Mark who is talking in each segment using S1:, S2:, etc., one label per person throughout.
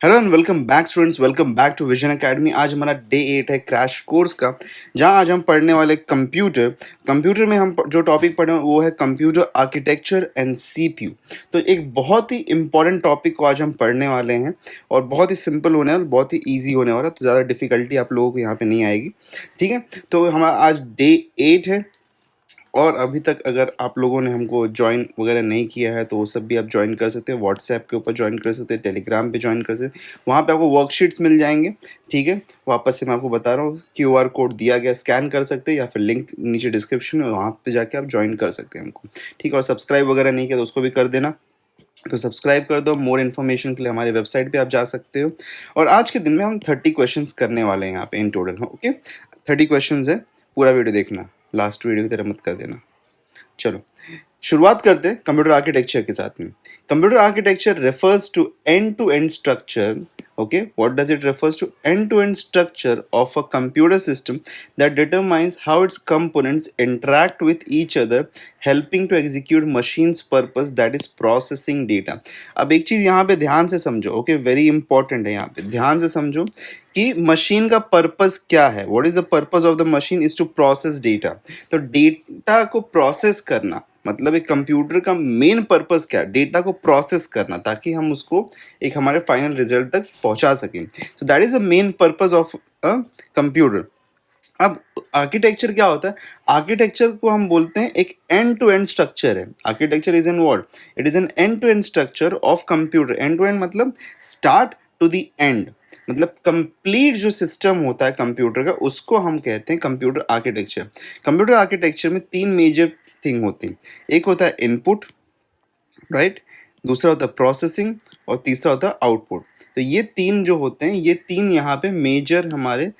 S1: Hello and welcome back students, welcome back to Vision Academy. आज हमारा day 8 है crash course का, जहां आज हम पढ़ने वाले कंप्यूटर में हम जो टॉपिक पढ़े वो है कंप्यूटर आर्किटेक्चर एंड सीपीयू। तो एक बहुत ही इंपॉर्टेंट टॉपिक को आज हम पढ़ने वाले हैं और बहुत ही सिंपल होने वाला, बहुत ही ईजी होने वाला, तो ज़्यादा डिफिकल्टी आप लोगों को यहाँ पे नहीं आएगी। ठीक है, तो हमारा आज डे 8 है और अभी तक अगर आप लोगों ने हमको ज्वाइन वगैरह नहीं किया है तो वो सब भी आप ज्वाइन कर सकते हैं। व्हाट्सएप के ऊपर ज्वाइन कर सकते हैं, टेलीग्राम पे ज्वाइन कर सकते हैं, वहाँ पे आपको वर्कशीट्स मिल जाएंगे। ठीक है, वापस से मैं आपको बता रहा हूँ, QR कोड दिया गया, स्कैन कर सकते हैं या फिर लिंक नीचे डिस्क्रिप्शन में, वहाँ पे जाके आप ज्वाइन कर सकते हैं हमको। ठीक है, और सब्सक्राइब वगैरह नहीं किया तो उसको भी कर देना, तो सब्सक्राइब कर दो। मोर इन्फॉर्मेशन के लिए हमारे वेबसाइट पे आप जा सकते हो। और आज के दिन में हम 30 क्वेश्चंस करने वाले हैं यहाँ पे इन टोटल। ओके, 30 क्वेश्चंस है, पूरा वीडियो देखना, लास्ट वीडियो की तरह मत कर देना। चलो शुरुआत करते हैं कंप्यूटर आर्किटेक्चर के साथ में। Computer architecture refers to end to end structure. Okay, what does it refers to? End-to-end structure of a computer system that determines how its components interact with each other, helping to execute machine's purpose, that is processing data. अब एक चीज़ यहाँ पे ध्यान से समझो, okay, very important है, यहाँ पे ध्यान से समझो कि मशीन का पर्पस क्या है। What is the purpose of the machine is to process data. तो डेटा को प्रोसेस करना मतलब एक कंप्यूटर का मेन पर्पस क्या है? डेटा को प्रोसेस करना, ताकि हम उसको एक हमारे फाइनल रिजल्ट तक पहुंचा सकें। So that is the main purpose of a computer. अब आर्किटेक्चर क्या होता है? आर्किटेक्चर को हम बोलते हैं एक एंड टू एंड स्ट्रक्चर है। Architecture is an what? It is an end to end structure of computer. End to end मतलब स्टार्ट टू द एंड, मतलब कंप्लीट जो सिस्टम होता है कंप्यूटर का, उसको हम कहते हैं कंप्यूटर आर्किटेक्चर। कंप्यूटर आर्किटेक्चर में तीन मेजर थिंग होती हैं। एक होता है इनपुट, राइट, दूसरा होता है प्रोसेसिंग और तीसरा होता है आउटपुट। तो ये तीन जो होते हैं, ये तीन यहाँ पे मेजर हमारे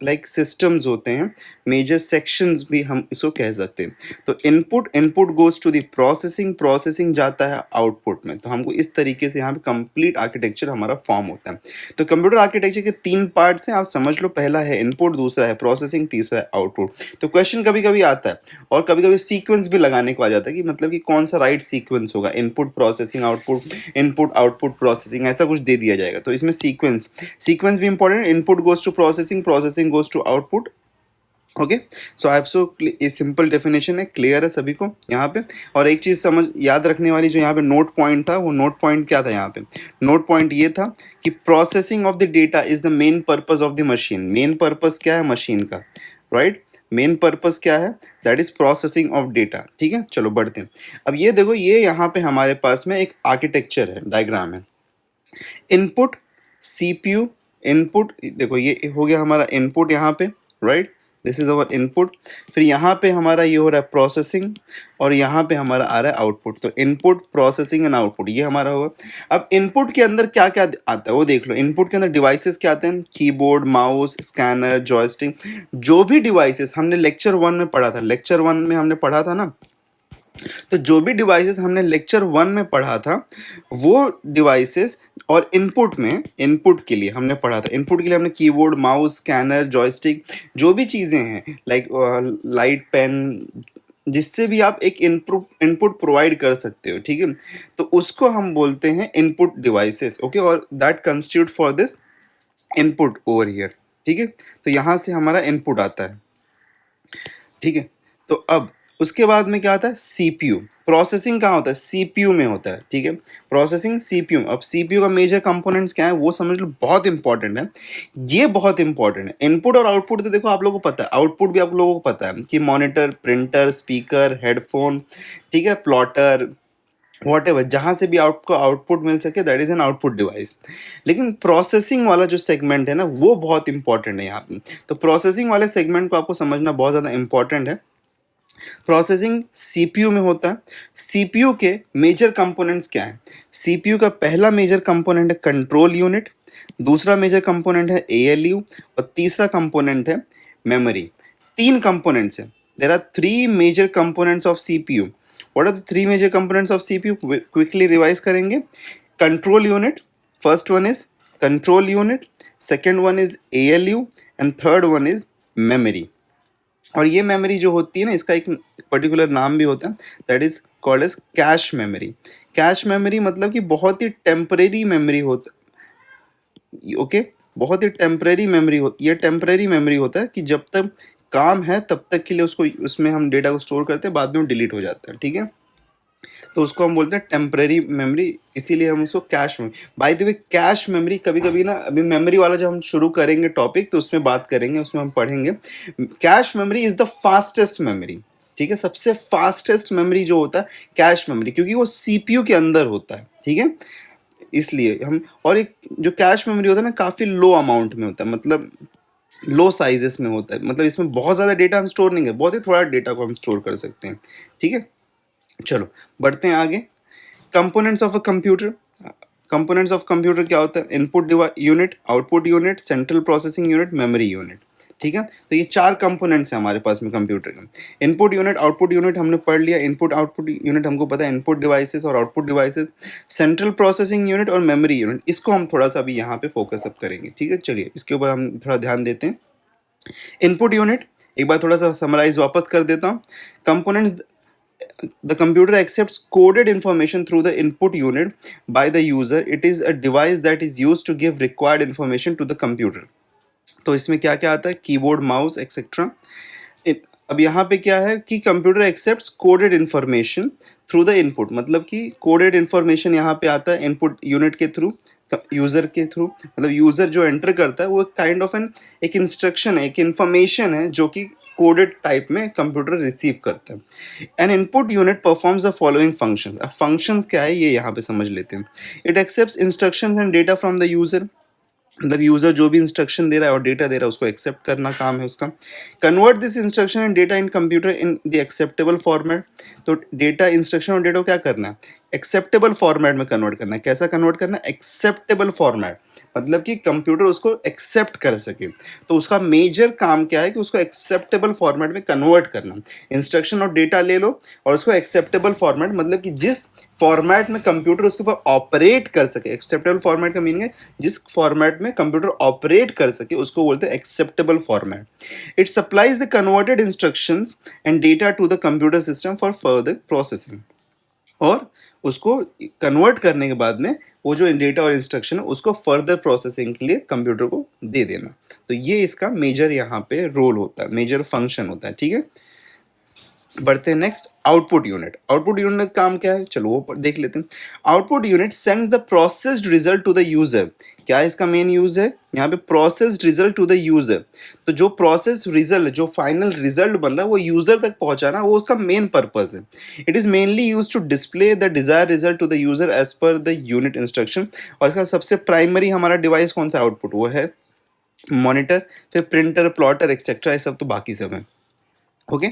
S1: लाइक सिस्टम्स होते हैं, मेजर सेक्शंस भी हम इसको कह सकते हैं। तो input goes to the processing, processing जाता है आउटपुट में। तो हमको इस तरीके से यहाँ पे कंप्लीट आर्किटेक्चर हमारा फॉर्म होता है। तो कंप्यूटर आर्किटेक्चर के तीन पार्ट्स हैं, आप समझ लो। पहला है इनपुट, दूसरा है प्रोसेसिंग, तीसरा है आउटपुट। तो क्वेश्चन कभी कभी आता है और कभी कभी सीक्वेंस भी लगाने को आ जाता है कि मतलब कि कौन सा राइट सीक्वेंस होगा, input processing output, input output processing, ऐसा कुछ दे दिया जाएगा। तो इसमें सीक्वेंस भी important, input goes to processing, processing goes to output. Okay, so I so ये सिंपल डेफिनेशन है, क्लियर है सभी को यहाँ पे। और एक चीज़ समझ याद रखने वाली, जो यहाँ पे नोट पॉइंट था, वो नोट पॉइंट क्या था? यहाँ पे नोट पॉइंट ये था कि processing of the data is the main purpose of the machine. Main purpose क्या है मशीन का? राइट, मेन पर्पस क्या है? That is processing of data. ठीक है, चलो बढ़ते हैं। अब ये देखो, ये यहाँ पे हमारे पास में एक आर्किटेक्चर है, डायग्राम है। इनपुट, सीपीयू, इनपुट, देखो ये हो गया हमारा इनपुट यहाँ पे, right, this is our input. फिर यहाँ पे हमारा ये हो रहा है प्रोसेसिंग और यहाँ पे हमारा आ रहा है आउटपुट। तो इनपुट, प्रोसेसिंग एंड आउटपुट ये हमारा होगा। अब इनपुट के अंदर क्या क्या आता है वो देख लो। इनपुट के अंदर डिवाइसेस क्या आते हैं? Keyboard, mouse, scanner, joystick. जो भी डिवाइसेस हमने लेक्चर 1 में पढ़ा था, लेक्चर 1 में हमने पढ़ा था ना, तो जो भी डिवाइसेस हमने लेक्चर 1 में पढ़ा था, वो डिवाइसेस और इनपुट में, इनपुट के लिए हमने पढ़ा था, इनपुट के लिए हमने कीबोर्ड, माउस, स्कैनर, जॉयस्टिक, जो भी चीज़ें हैं, लाइक लाइट, पेन, जिससे भी आप एक इनपुट प्रोवाइड कर सकते हो। ठीक है, तो उसको हम बोलते हैं इनपुट डिवाइसेस। ओके, और that constitute for this input over here. ठीक है, तो यहाँ से हमारा इनपुट आता है। ठीक है, तो अब उसके बाद में क्या आता है? सीपीयू। प्रोसेसिंग कहाँ होता है? सीपीयू में होता है। ठीक है, प्रोसेसिंग सीपीयू। अब सीपीयू का मेजर कंपोनेंट्स क्या है वो समझ लो, बहुत इंपॉर्टेंट है, ये बहुत इंपॉर्टेंट है। इनपुट और आउटपुट तो देखो आप लोगों को पता है, आउटपुट भी आप लोगों को पता है कि मॉनिटर, प्रिंटर, स्पीकर, हेडफोन, ठीक है, प्लॉटर, वॉटेवर, जहाँ से भी आपको आउटपुट मिल सके, that is an output device. लेकिन प्रोसेसिंग वाला जो सेगमेंट है ना, वो बहुत इंपॉर्टेंट है यहाँ पे। तो प्रोसेसिंग वाले सेगमेंट को आपको समझना बहुत ज़्यादा इंपॉर्टेंट है। प्रोसेसिंग सीपीयू में होता है। सीपीयू के मेजर कंपोनेंट्स क्या हैं? सीपीयू का पहला मेजर कंपोनेंट है कंट्रोल यूनिट, दूसरा मेजर कंपोनेंट है एएलयू और तीसरा कंपोनेंट है मेमोरी। तीन कंपोनेंट्स हैं। There are three major components of CPU. What are the three major components of CPU? Quickly revise करेंगे। Control unit, first one is control unit, second one is ALU and third one is memory. और ये memory जो होती है ना, इसका एक particular नाम भी होता है, that is called as cache memory. Cache memory मतलब कि बहुत ही टेम्परेरी मेमोरी होता ओके, बहुत ही टेम्परेरी मेमोरी ये टेम्परेरी मेमोरी होता है कि जब तक काम है तब तक के लिए उसको उसमें हम डेटा को स्टोर करते हैं, बाद में वो डिलीट हो जाता है, ठीक है। तो उसको हम बोलते हैं टेम्परेरी मेमोरी, इसीलिए हम उसको cache memory. By the way cache memory कभी कभी ना, अभी मेमोरी वाला जब हम शुरू करेंगे टॉपिक तो उसमें बात करेंगे, उसमें हम पढ़ेंगे। Cache memory is the fastest memory, ठीक है। सबसे फास्टेस्ट मेमोरी जो होता है कैश मेमोरी, क्योंकि वो सीपीयू के अंदर होता है, ठीक है। इसलिए हम, और एक जो कैश मेमोरी होता है ना, काफ़ी लो अमाउंट में होता है, मतलब लो साइजेस में होता है, मतलब इसमें बहुत ज़्यादा डेटा हम स्टोर नहीं कर, बहुत ही थोड़ा डेटा को हम स्टोर कर सकते हैं, ठीक है। चलो बढ़ते हैं आगे। Components of a computer. Components of computer क्या होता है? Input unit, output unit, central processing unit, memory unit, ठीक है। तो ये चार कंपोनेंट्स हैं हमारे पास में कंप्यूटर के। इनपुट यूनिट, आउटपुट यूनिट हमने पढ़ लिया, इनपुट आउटपुट यूनिट हमको पता है, इनपुट डिवाइसेस और output devices, central processing unit और मेमोरी यूनिट। इसको हम थोड़ा सा अभी यहाँ पे फोकस अप करेंगे, ठीक है। चलिए इसके ऊपर हम थोड़ा ध्यान देते हैं। इनपुट यूनिट, एक बार थोड़ा सा समराइज वापस कर देता हूँ। Components, the computer accepts coded information through the input unit by the user. It is a device that is used to give required information to the computer. तो इसमें क्या क्या आता है? Keyboard, mouse etcetera. अब यहाँ पे क्या है कि computer accepts coded information through the input, मतलब कि कोडेड इन्फॉर्मेशन यहाँ पे आता है इनपुट यूनिट के थ्रू, यूज़र के थ्रू, मतलब यूज़र जो एंटर करता है वो काइंड ऑफ एन एक इंस्ट्रक्शन है, एक इन्फॉर्मेशन है जो कि कोडेड टाइप में कंप्यूटर रिसीव करता है। N input unit performs the following functions. अब फंक्शंस क्या है ये यहाँ पे समझ लेते हैं। It accepts instructions and data from the user, मतलब यूज़र जो भी इंस्ट्रक्शन दे रहा है और डेटा दे रहा है उसको एक्सेप्ट करना काम है उसका। Convert this instruction and data in computer in the acceptable format. तो डेटा, इंस्ट्रक्शन और डेटा को क्या करना है? एक्सेप्टेबल फॉर्मेट में कन्वर्ट करना है। कैसा कन्वर्ट करना है? एक्सेप्टेबल फॉर्मेट, मतलब कि कंप्यूटर उसको एक्सेप्ट कर सके। तो उसका मेजर काम क्या है कि उसको एक्सेप्टेबल फॉर्मेट में कन्वर्ट करना। इंस्ट्रक्शन और डेटा ले लो और उसको एक्सेप्टेबल फॉर्मेट, मतलब कि जिस फॉर्मेट में कंप्यूटर उसके ऊपर ऑपरेट कर सके। एक्सेप्टेबल फॉर्मेट का मीनिंग है जिस फॉर्मेट में कंप्यूटर ऑपरेट कर सके उसको बोलते हैं acceptable format. It supplies the converted instructions and data to the computer system for further processing. और उसको कन्वर्ट करने के बाद में वो जो डेटा और इंस्ट्रक्शन है उसको फर्दर प्रोसेसिंग के लिए कंप्यूटर को दे देना। तो ये इसका मेजर यहाँ पे रोल होता है, मेजर फंक्शन होता है, ठीक है। बढ़ते हैं next, output unit. Output unit का काम क्या है? चलो वो देख लेते हैं। Output unit sends the processed result to the user. क्या है इसका मेन यूज है? यहाँ पे processed result to the user. तो जो प्रोसेस रिजल्ट, जो फाइनल रिजल्ट बन रहा है वो यूजर तक पहुंचाना, वो उसका मेन पर्पस है। It is mainly use to display the desire result to the user as per the unit instruction. और इसका सबसे प्राइमरी हमारा डिवाइस कौन सा आउटपुट? वो है मॉनिटर, फिर प्रिंटर, प्लॉटर एक्सेट्रा, ये सब तो बाकी सब है। ओके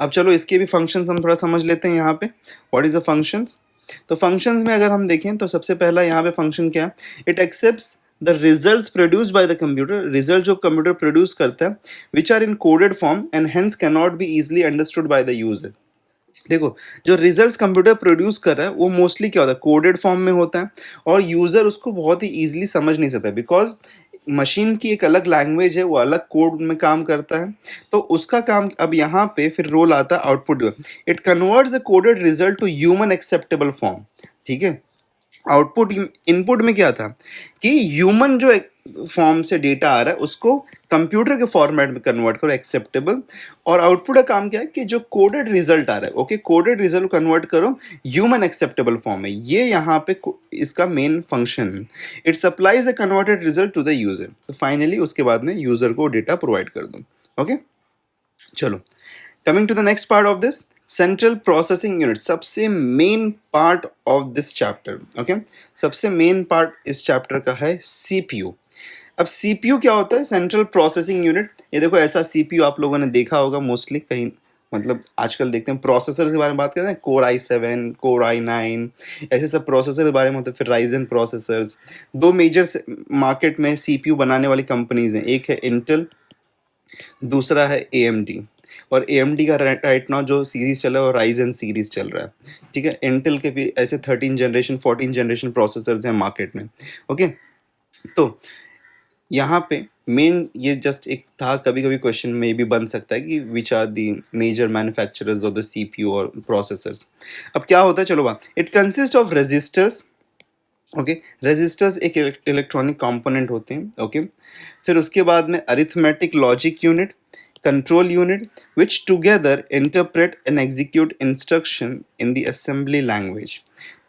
S1: अब चलो इसके भी फंक्शंस हम थोड़ा समझ लेते हैं यहाँ पे। What is the functions? तो फंक्शंस में अगर हम देखें तो सबसे पहला यहाँ पे फंक्शन क्या है? It accepts the results produced by the computer. Result जो कंप्यूटर प्रोड्यूस करता है which are in coded form and hence can not be easily understood by the user. देखो जो रिजल्ट्स कंप्यूटर प्रोड्यूस कर रहा है वो मोस्टली क्या होता है? कोडेड फॉर्म में होता है और यूज़र उसको बहुत ही ईजिली समझ नहीं सकता, बिकॉज मशीन की एक अलग लैंग्वेज है, वो अलग कोड में काम करता है। तो उसका काम अब यहाँ पे फिर रोल आता है output. It converts the coded result to human acceptable form, ठीक है। आउटपुट, इनपुट में क्या था कि ह्यूमन जो फॉर्म से डेटा आ रहा है उसको कंप्यूटर के फॉर्मेट में कन्वर्ट करो एक्सेप्टेबल। और आउटपुट का काम क्या है कि जो कोडेड रिजल्ट आ रहा है, ओके, कोडेड रिजल्ट कन्वर्ट करो ह्यूमन एक्सेप्टेबल फॉर्म में। ये यहाँ पे इसका मेन फंक्शन है। It supplies a converted result to the user. तो फाइनली उसके बाद में यूजर को डेटा प्रोवाइड कर दो। ओके चलो coming to the next part of this, central processing unit, सबसे main part of this chapter. Okay सबसे मेन पार्ट इस चैप्टर का है सीपीयू। अब सीपीयू क्या होता है? Central processing unit. ये देखो ऐसा सीपीयू आप लोगों ने देखा होगा मोस्टली कहीं, मतलब आजकल देखते हैं प्रोसेसर के बारे में बात करते हैं, कोर i7, कोर i9, ऐसे सब प्रोसेसर के बारे में होते हैं। फिर राइजन प्रोसेसर्स। दो मेजर मार्केट में सीपीयू बनाने वाली कंपनीज हैं, एक है इंटेल, दूसरा है एएमडी। और एएमडी का राइट नाउ जो सीरीज चल रहा है वो राइजन सीरीज चल रहा है, ठीक है। इंटेल के भी ऐसे 13 जनरेशन 14 जनरेशन प्रोसेसर्स हैं मार्केट में। ओके तो यहाँ पे मेन ये जस्ट एक था, कभी कभी क्वेश्चन में भी बन सकता है कि which are the major manufacturers of the CPU और प्रोसेसर्स। अब क्या होता है, चलो बात, it consist of registers, okay. Registers एक इलेक्ट्रॉनिक कंपोनेंट होते हैं। ओके। फिर उसके बाद में arithmetic logic unit, control unit, which together interpret and execute instruction in the assembly language.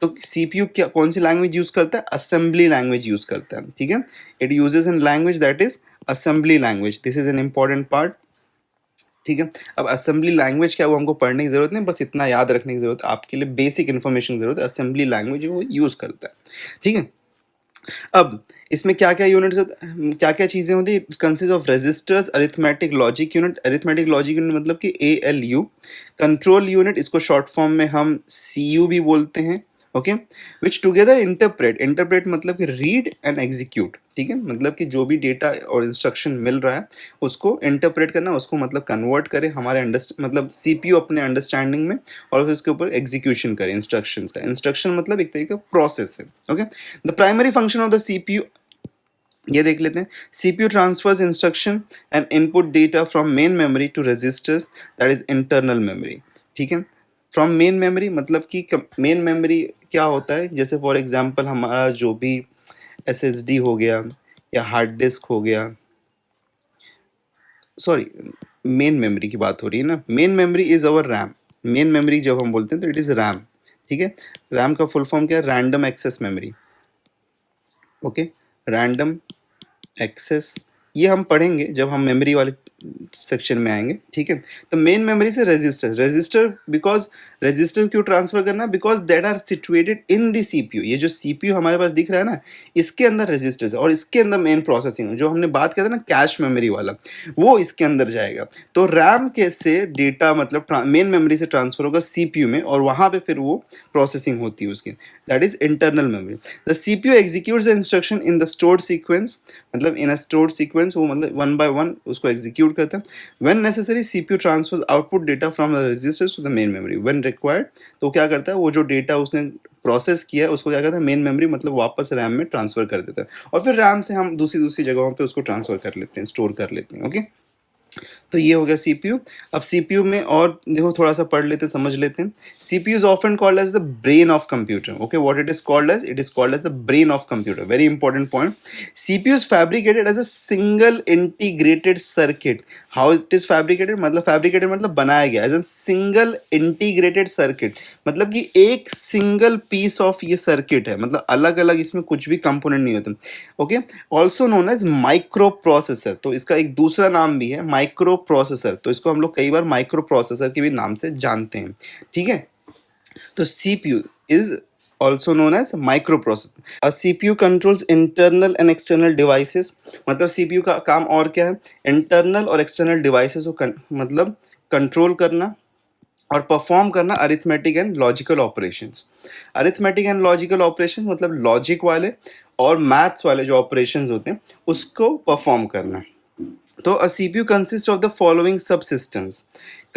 S1: तो सीपीयू क्या कौन सी लैंग्वेज यूज करता है? असेंबली लैंग्वेज यूज करता है। ठीक है, it uses an language that is assembly language. This is an important part. ठीक है, अब असेंबली लैंग्वेज क्या, वो हमको पढ़ने की जरूरत नहीं, बस इतना याद रखने की जरूरत है, आपके लिए बेसिक इन्फॉर्मेशन की जरूरत है। असेंबली लैंग्वेज वो यूज करता है। ठीक है, अब इसमें क्या क्या यूनिट्स, क्या क्या चीज़ें होती है? Consist of registers, arithmetic logic unit. Arithmetic logic unit मतलब कि ALU। कंट्रोल यूनिट, इसको शॉर्ट फॉर्म में हम CU भी बोलते हैं। Okay, which together interpret, interpret मतलब कि रीड एंड एग्जीक्यूट। ठीक है, मतलब कि जो भी डेटा और इंस्ट्रक्शन मिल रहा है उसको इंटरप्रेट करना, उसको मतलब कन्वर्ट करे हमारे मतलब CPU अपने अंडरस्टैंडिंग में, और फिर उसके ऊपर एग्जीक्यूशन करे इंस्ट्रक्शंस का। इंस्ट्रक्शन मतलब एक तरीके का प्रोसेस है। Okay, the primary function of the CPU, ये देख लेते हैं। CPU transfers instruction and input data from main memory to registers, that is internal memory. ठीक है, फ्रॉम मेन मेमोरी मतलब कि मेन मेमोरी क्या होता है, जैसे फॉर एग्जांपल हमारा जो भी SSD हो गया या हार्ड डिस्क हो गया, सॉरी, मेन मेमोरी की बात हो रही है ना। Main memory is our RAM. Main memory जब हम बोलते हैं तो इट इज रैम। ठीक है, रैम का फुल फॉर्म क्या है? Random access memory. Okay, random access, ये हम पढ़ेंगे जब हम मेमोरी वाले सेक्शन में आएंगे। ठीक है, तो मेन मेमोरी से रजिस्टर, रजिस्टर बिकॉज रजिस्टर क्यों ट्रांसफर करना? Because that are situated in the CPU। ये जो CPU हमारे पास दिख रहा है ना, इसके अंदर रजिस्टर्स है और इसके अंदर मेन प्रोसेसिंग, जो हमने बात किया था ना कैश मेमोरी वाला, वो इसके अंदर जाएगा। तो रैम के से डेटा मतलब मेन मेमोरी से ट्रांसफर होगा CPU में, और वहां पे फिर वो प्रोसेसिंग होती है उसकी, that is internal memory. The CPU executes the instruction in the stored sequence, मतलब इन अ स्टोर्ड सीक्वेंस, वो मतलब वन बाय वन उसको एग्जीक्यूट करता है। When necessary CPU transfers output data from the registers to the main memory when required. तो क्या करता है, वो जो डेटा उसने प्रोसेस किया है उसको क्या करता है, मेन मेमोरी मतलब वापस रैम में ट्रांसफर कर देता है, और फिर रैम से हम दूसरी दूसरी जगहों पे उसको ट्रांसफर कर लेते हैं, स्टोर कर लेते हैं। ओके, तो ये हो गया CPU। अब CPU में और देखो थोड़ा सा पढ़ लेते, समझ लेते हैं। CPU is often called as the brain of computer. Okay, what it is called as? It is called as the brain of computer. Very important point. CPU is fabricated as a single integrated circuit. How it is fabricated? मतलब fabricated मतलब बनाया गया as a single integrated circuit, मतलब कि एक single piece of ये circuit है, मतलब अलग अलग इसमें कुछ भी कंपोनेंट नहीं होते। Okay, also known as microprocessor. तो इसका एक दूसरा नाम भी है माइक्रो प्रोसेसर, तो इसको हम लोग कई बार माइक्रो प्रोसेसर के भी नाम से जानते हैं। ठीक है, तो CPU is also known as microprocessor. A CPU controls internal and external devices. मतलब CPU का काम और क्या है? Internal और external devices को मतलब कंट्रोल करना और परफॉर्म करना arithmetic and logical operations. Arithmetic and logical operation मतलब लॉजिक वाले और मैथ्स वाले जो ऑपरेशंस होते हैं उसको परफॉर्म करना। तो अ CPU consist of the following सब systems: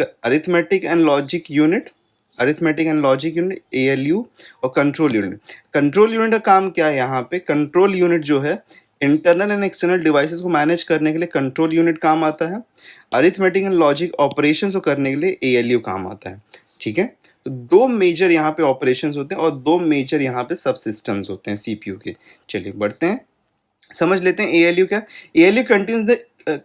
S1: arithmetic and logic unit, arithmetic and logic unit ALU, और कंट्रोल यूनिट। कंट्रोल यूनिट का काम क्या है? यहाँ पे कंट्रोल यूनिट जो है इंटरनल एंड एक्सटर्नल डिवाइसेस को मैनेज करने के लिए कंट्रोल यूनिट काम आता है। अरिथमेटिक एंड लॉजिक ऑपरेशंस को करने के लिए ALU काम आता है। ठीक है, तो दो मेजर यहाँ पे ऑपरेशंस होते हैं और दो मेजर यहाँ पे सब सिस्टम्स होते हैं CPU के। चलिए बढ़ते हैं, समझ लेते हैं ALU क्या। ALU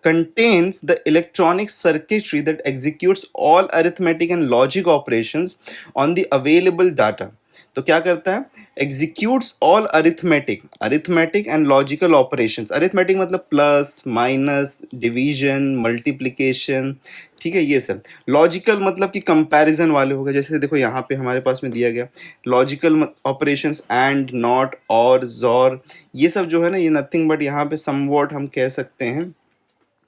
S1: contains the electronic circuitry that executes all arithmetic and logic operations on the available data. तो क्या करता है? Executes all arithmetic and logical operations. Arithmetic मतलब प्लस माइनस डिवीजन मल्टीप्लिकेशन। ठीक है, ये सब। लॉजिकल मतलब कि कंपैरिजन वाले हो गए, जैसे देखो यहाँ पे हमारे पास में दिया गया लॉजिकल ऑपरेशंस एंड नॉट और जोर, ये सब जो है ना, ये नथिंग बट यहाँ पे समवॉट हम कह सकते हैं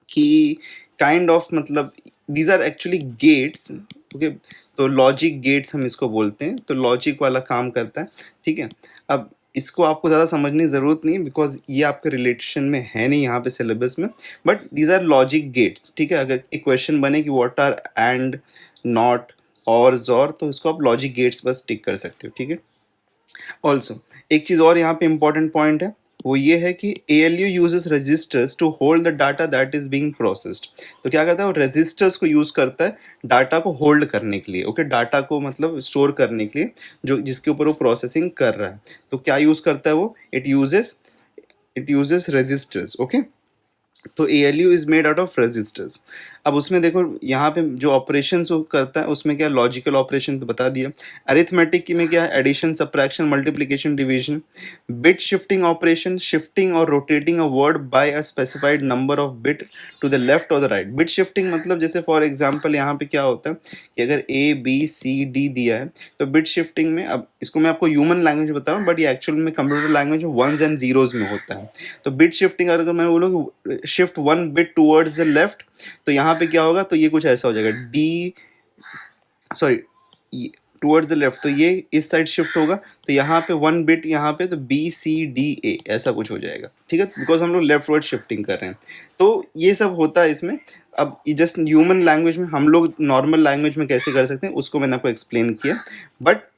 S1: कि काइंड ऑफ, मतलब these are actually gates. Okay, तो लॉजिक गेट्स हम इसको बोलते हैं, तो लॉजिक वाला काम करता है। ठीक है, अब इसको आपको ज़्यादा समझने की ज़रूरत नहीं है बिकॉज ये आपके रिलेशन में है नहीं यहाँ पे सिलेबस में, but these are logic gates. ठीक है, अगर एक क्वेश्चन बने कि व्हाट आर एंड नॉट और जोर, तो इसको आप लॉजिक गेट्स बस टिक कर सकते हो। ठीक है, ऑल्सो एक चीज़ और यहाँ पे इंपॉर्टेंट पॉइंट है, वो ये है कि ALU uses registers to hold the data that is being processed। तो क्या करता है वो registers को यूज करता है डाटा को होल्ड करने के लिए, ओके, डाटा को मतलब स्टोर करने के लिए जो जिसके ऊपर वो प्रोसेसिंग कर रहा है। तो क्या यूज करता है वो, इट यूजेस रेजिस्टर्स, ओके। तो ALU is made out of registers. अब उसमें देखो यहाँ पे जो ऑपरेशंस वो करता है उसमें क्या लॉजिकल ऑपरेशन तो बता दिया, अरिथमेटिक में क्या है addition subtraction multiplication division, bit shifting operation shifting और rotating a word by a specified number of bit to the left और द राइट। बिट शिफ्टिंग मतलब जैसे फॉर एग्जांपल यहाँ पे क्या होता है कि अगर A B C D दिया है तो बिट शिफ्टिंग में, अब इसको मैं आपको ह्यूमन लैंग्वेज बता रहा हूँ बट ये एक्चुअल में कंप्यूटर लैंग्वेज में वंस एंड जीरोज में होता है। तो बिट शिफ्टिंग अगर मैं बोलूँ shift one bit towards the left तो यहाँ पे क्या होगा, तो ये कुछ ऐसा हो जाएगा D sorry towards the left, तो ये इस साइड शिफ्ट होगा तो यहाँ पे वन बिट यहाँ पे तो B C D A ऐसा कुछ हो जाएगा, ठीक है, बिकॉज हम लोग लेफ्ट वर्ड शिफ्टिंग कर रहे हैं। तो ये सब होता है इसमें। अब ये जस्ट ह्यूमन लैंग्वेज में, हम लोग नॉर्मल लैंग्वेज में कैसे कर सकते हैं उसको मैंने आपको एक्सप्लेन किया, बट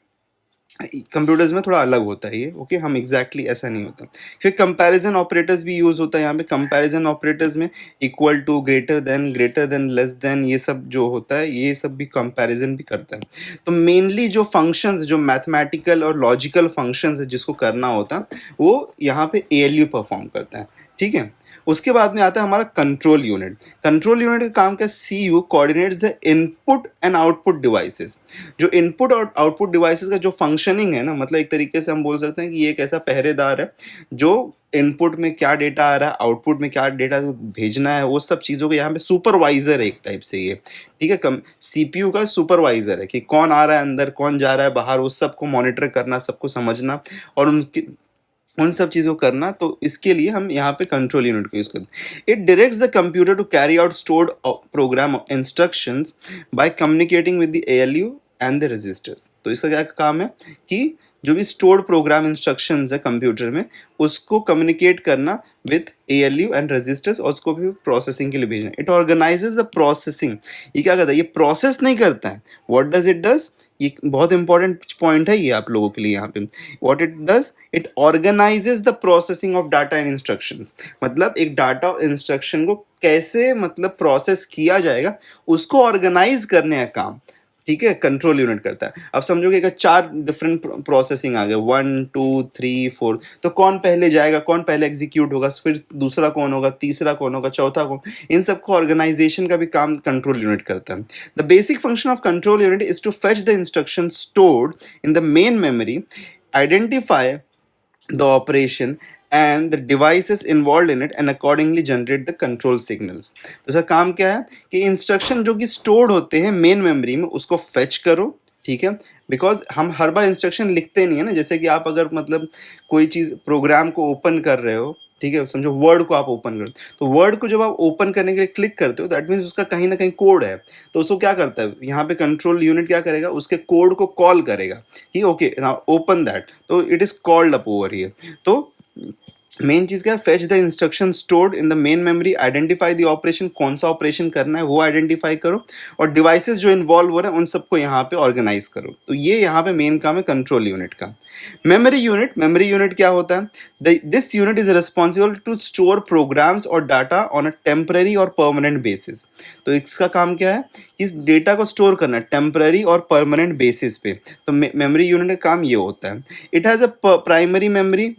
S1: कंप्यूटर्स में थोड़ा अलग होता है ये, ओके, हम एग्जैक्टली ऐसा नहीं होता। फिर कंपैरिजन ऑपरेटर्स भी यूज होता है यहाँ पे। कंपैरिजन ऑपरेटर्स में equal to, greater than, less than, ये सब जो होता है ये सब भी कंपैरिजन भी करता है। तो मेनली जो फंक्शंस, जो मैथमेटिकल और लॉजिकल फंक्शंस है जिसको करना होता है वो यहाँ पे ALU परफॉर्म करता है, ठीक है। उसके बाद में आता है हमारा कंट्रोल यूनिट। कंट्रोल यूनिट का काम क्या, CU coordinates the input and output devices. जो इनपुट और आउटपुट डिवाइसेस का जो फंक्शनिंग है ना, मतलब एक तरीके से हम बोल सकते हैं कि ये एक ऐसा पहरेदार है जो इनपुट में क्या डेटा आ रहा है, आउटपुट में क्या डेटा भेजना है, वो सब चीज़ों को यहाँ पे सुपरवाइजर है एक टाइप से ये, ठीक है। कम CPU का सुपरवाइजर है कि कौन आ रहा है अंदर, कौन जा रहा है बाहर, उस सबको मॉनिटर करना, सबको समझना और उन सब चीज़ों को करना। तो इसके लिए हम यहाँ पे कंट्रोल यूनिट को यूज़ करते हैं। It directs the computer to carry out stored program instructions by communicating with the ALU and the registers. तो इसका क्या काम है कि जो भी स्टोर्ड प्रोग्राम इंस्ट्रक्शंस है कंप्यूटर में उसको कम्युनिकेट करना विथ ALU एंड रजिस्टर्स और उसको भी प्रोसेसिंग के लिए भेजना। It organises the processing. ये क्या करता है, ये प्रोसेस नहीं करता है। व्हाट डज इट डज, ये बहुत इंपॉर्टेंट पॉइंट है ये आप लोगों के लिए यहाँ पे। What it does, it organises the processing of data and instructions. मतलब एक डाटा और इंस्ट्रक्शन को कैसे मतलब प्रोसेस किया जाएगा उसको ऑर्गेनाइज करने का काम, ठीक है, कंट्रोल यूनिट करता है। अब समझोगे कि 4 डिफरेंट प्रोसेसिंग आ गए, 1 2 3 4, तो कौन पहले जाएगा, कौन पहले एग्जीक्यूट होगा, फिर दूसरा कौन होगा, तीसरा कौन होगा, चौथा कौन, इन सबको ऑर्गेनाइजेशन का भी काम कंट्रोल यूनिट करता है। The basic function of control unit is to fetch the instruction stored in the main memory, identify the operation and the devices involved in it and accordingly generate the control signals। तो इसका काम क्या है कि instruction जो कि stored होते हैं मेन मेमोरी में उसको फेच करो, ठीक है। बिकॉज हम हर बार इंस्ट्रक्शन लिखते नहीं है ना, जैसे कि आप अगर मतलब कोई चीज़ प्रोग्राम को ओपन कर रहे हो, ठीक है, समझो वर्ड को आप ओपन करो, तो वर्ड को जब आप ओपन करने के लिए क्लिक करते हो दैट मीन्स उसका कहीं ना कहीं कोड है। तो उसको क्या करता है यहाँ पे कंट्रोल यूनिट क्या करेगा, उसके कोड को कॉल करेगा कि ओके नाउ ओपन दैट, तो it is called up over here. तो मेन चीज़ क्या है, fetch the instruction stored in the main memory, identify the operation, कौन सा ऑपरेशन करना है वो आइडेंटिफाई करो और डिवाइसेस जो इन्वॉल्व हो रहे हैं उन सबको यहाँ पे ऑर्गेनाइज करो। तो ये यहाँ पे मेन काम है कंट्रोल यूनिट का। मेमोरी यूनिट क्या होता है, this unit is responsible to store programs और डाटा ऑन अ टेम्पररी और परमानेंट बेसिस। तो इसका काम क्या है, इस डेटा को स्टोर करना टेम्पररी और परमानेंट बेसिस पे। तो मेमोरी यूनिट का काम ये होता है। It has a primary memory,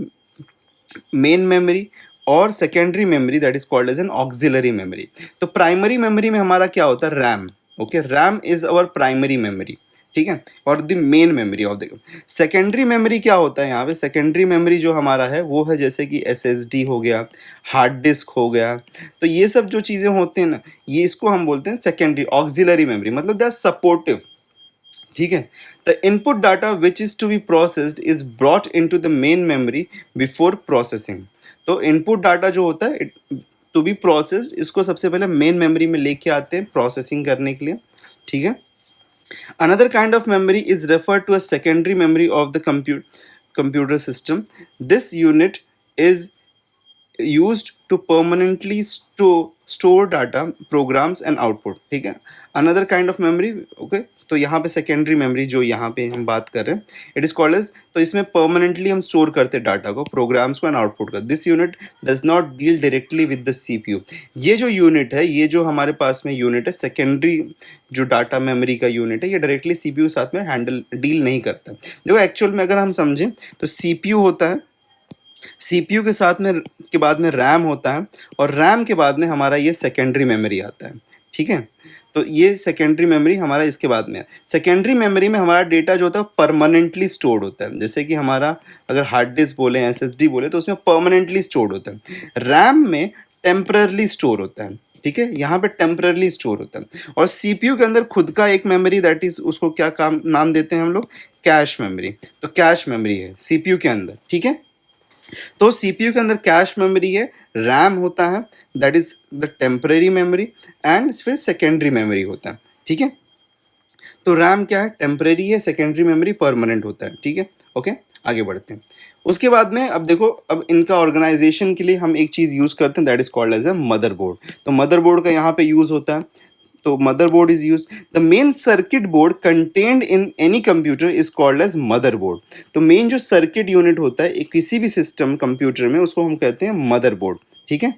S1: main memory और secondary memory that is called as an auxiliary memory. तो प्राइमरी मेमोरी में हमारा क्या होता है, RAM, okay, RAM is our primary memory, ठीक है, और the main memory of the. Secondary memory क्या होता है यहाँ पे, सेकेंडरी मेमोरी जो हमारा है वो है जैसे कि SSD हो गया, हार्ड डिस्क हो गया, तो ये सब जो चीज़ें होती हैं ना ये इसको हम बोलते हैं सेकेंडरी ऑक्सिलरी मेमोरी, मतलब दे आर सपोर्टिव, ठीक है। The input data which is to be processed is brought in to the main memory before processing. तो इनपुट डाटा जो होता है टू बी प्रोसेस्ड इसको सबसे पहले मेन मेमोरी में लेके आते हैं प्रोसेसिंग करने के लिए, ठीक है। Another kind of memory is refer to a secondary memory of the computer system. This unit is used to permanently store data, programs and output, ठीक है। Another kind of memory, okay. तो यहाँ पे सेकेंडरी मेमोरी जो यहाँ पे हम बात कर रहे हैं, इट इज कॉल्ड एज, तो इसमें परमानेंटली हम स्टोर करते हैं डाटा को, प्रोग्राम्स को एंड आउटपुट का। This unit does not deal directly with the CPU. ये जो यूनिट है, ये जो हमारे पास में यूनिट है, सेकेंडरी जो डाटा मेमोरी का यूनिट है, ये डायरेक्टली सीपीयू साथ में हैंडल डील नहीं करता। देखो एक्चुअल में अगर हम समझें तो सीपीयू होता है, सीपीयू के साथ में के बाद में रैम होता है, और रैम के बाद में हमारा ये सेकेंडरी मेमोरी आता है, ठीक है। तो ये सेकेंडरी मेमोरी हमारा इसके बाद में है। सेकेंडरी मेमोरी में हमारा डेटा जो होता है परमानेंटली स्टोर्ड होता है, जैसे कि हमारा अगर हार्ड डिस्क बोले, एसएसडी बोले, तो उसमें परमानेंटली स्टोर्ड होता है। रैम में टेम्पररली स्टोर होता है, ठीक है, यहाँ पे टेम्पररली स्टोर होता है। और सीपीयू के अंदर खुद का एक मेमोरी, दैट इज, उसको क्या काम नाम देते हैं हम लोग, कैश मेमोरी। तो कैश मेमोरी है सीपीयू के अंदर, ठीक है। तो सीपीयू के अंदर कैश मेमोरी है, रैम होता है, that is the temporary memory, and फिर सेकेंडरी मेमोरी होता है, ठीक है। तो रैम क्या है, टेम्पररी है, सेकेंडरी मेमोरी परमानेंट होता है, ठीक है। ओके, आगे बढ़ते हैं। उसके बाद में अब देखो, अब इनका ऑर्गेनाइजेशन के लिए हम एक चीज़ यूज़ करते हैं, that is called as a motherboard. तो मदरबोर्ड का यहाँ पे यूज़ होता है। तो motherboard is use, the main circuit board contained in any computer is called as motherboard. तो मेन जो सर्किट यूनिट होता है किसी भी सिस्टम कंप्यूटर में, उसको हम कहते हैं मदरबोर्ड, ठीक है।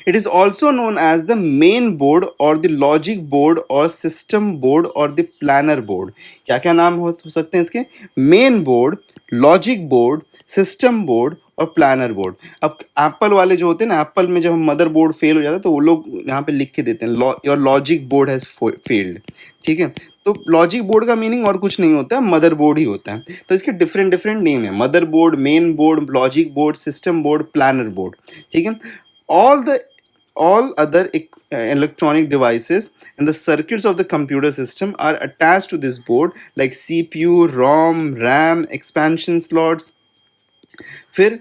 S1: It is also known as the main board or the logic board or system board or the planner board. क्या क्या नाम हो सकते हैं इसके, main board, logic board, system board और प्लानर बोर्ड। अब एप्पल वाले जो होते हैं ना, एप्पल में जब हम मदर बोर्ड फेल हो जाता है तो वो लोग यहाँ पे लिख के देते हैं your logic board has failed, ठीक है। तो लॉजिक बोर्ड का मीनिंग और कुछ नहीं होता है, मदर बोर्ड ही होता है। तो इसके डिफरेंट डिफरेंट नेम है, mother board, main board, logic board, system board, planar board, ठीक है। All other electronic devices and the circuits of the computer system are attached to this board, like CPU, ROM, RAM, expansion slots, फिर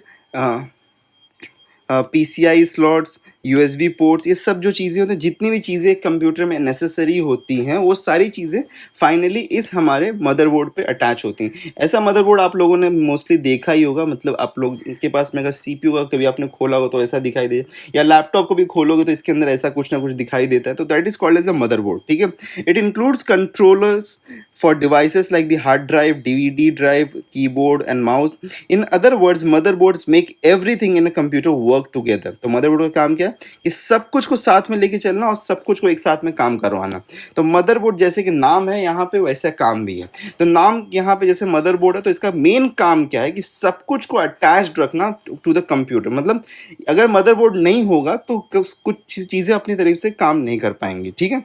S1: PCI slots, USB ports, ये सब जो चीज़ें होती हैं, जितनी भी चीज़ें कंप्यूटर में नेसेसरी होती हैं, वो सारी चीज़ें फाइनली इस हमारे मदरबोर्ड पे अटैच होती हैं। ऐसा मदरबोर्ड आप लोगों ने मोस्टली देखा ही होगा, मतलब आप लोग के पास में अगर CPU का कभी आपने खोला हो तो ऐसा दिखाई दे, या लैपटॉप को भी खोलोगे तो इसके अंदर ऐसा कुछ ना कुछ दिखाई देता है। तो that is called as the motherboard, ठीक है। It includes controllers for devices like the hard drive, DVD drive, keyboard and mouse. In other words, motherboards make everything in a computer work together. तो motherboard का काम क्या है कि सब कुछ को साथ में लेके चलना और सब कुछ को एक साथ में काम करवाना। तो motherboard जैसे कि नाम है यहाँ पे, वैसा काम भी है। तो नाम यहाँ पे जैसे motherboard है, तो इसका मेन काम क्या है कि सब कुछ को अटैच्ड रखना टू द कंप्यूटर। मतलब अगर motherboard नहीं होगा तो कुछ चीज़ें अपनी तरफ से काम नहीं कर पाएंगी, ठीक है।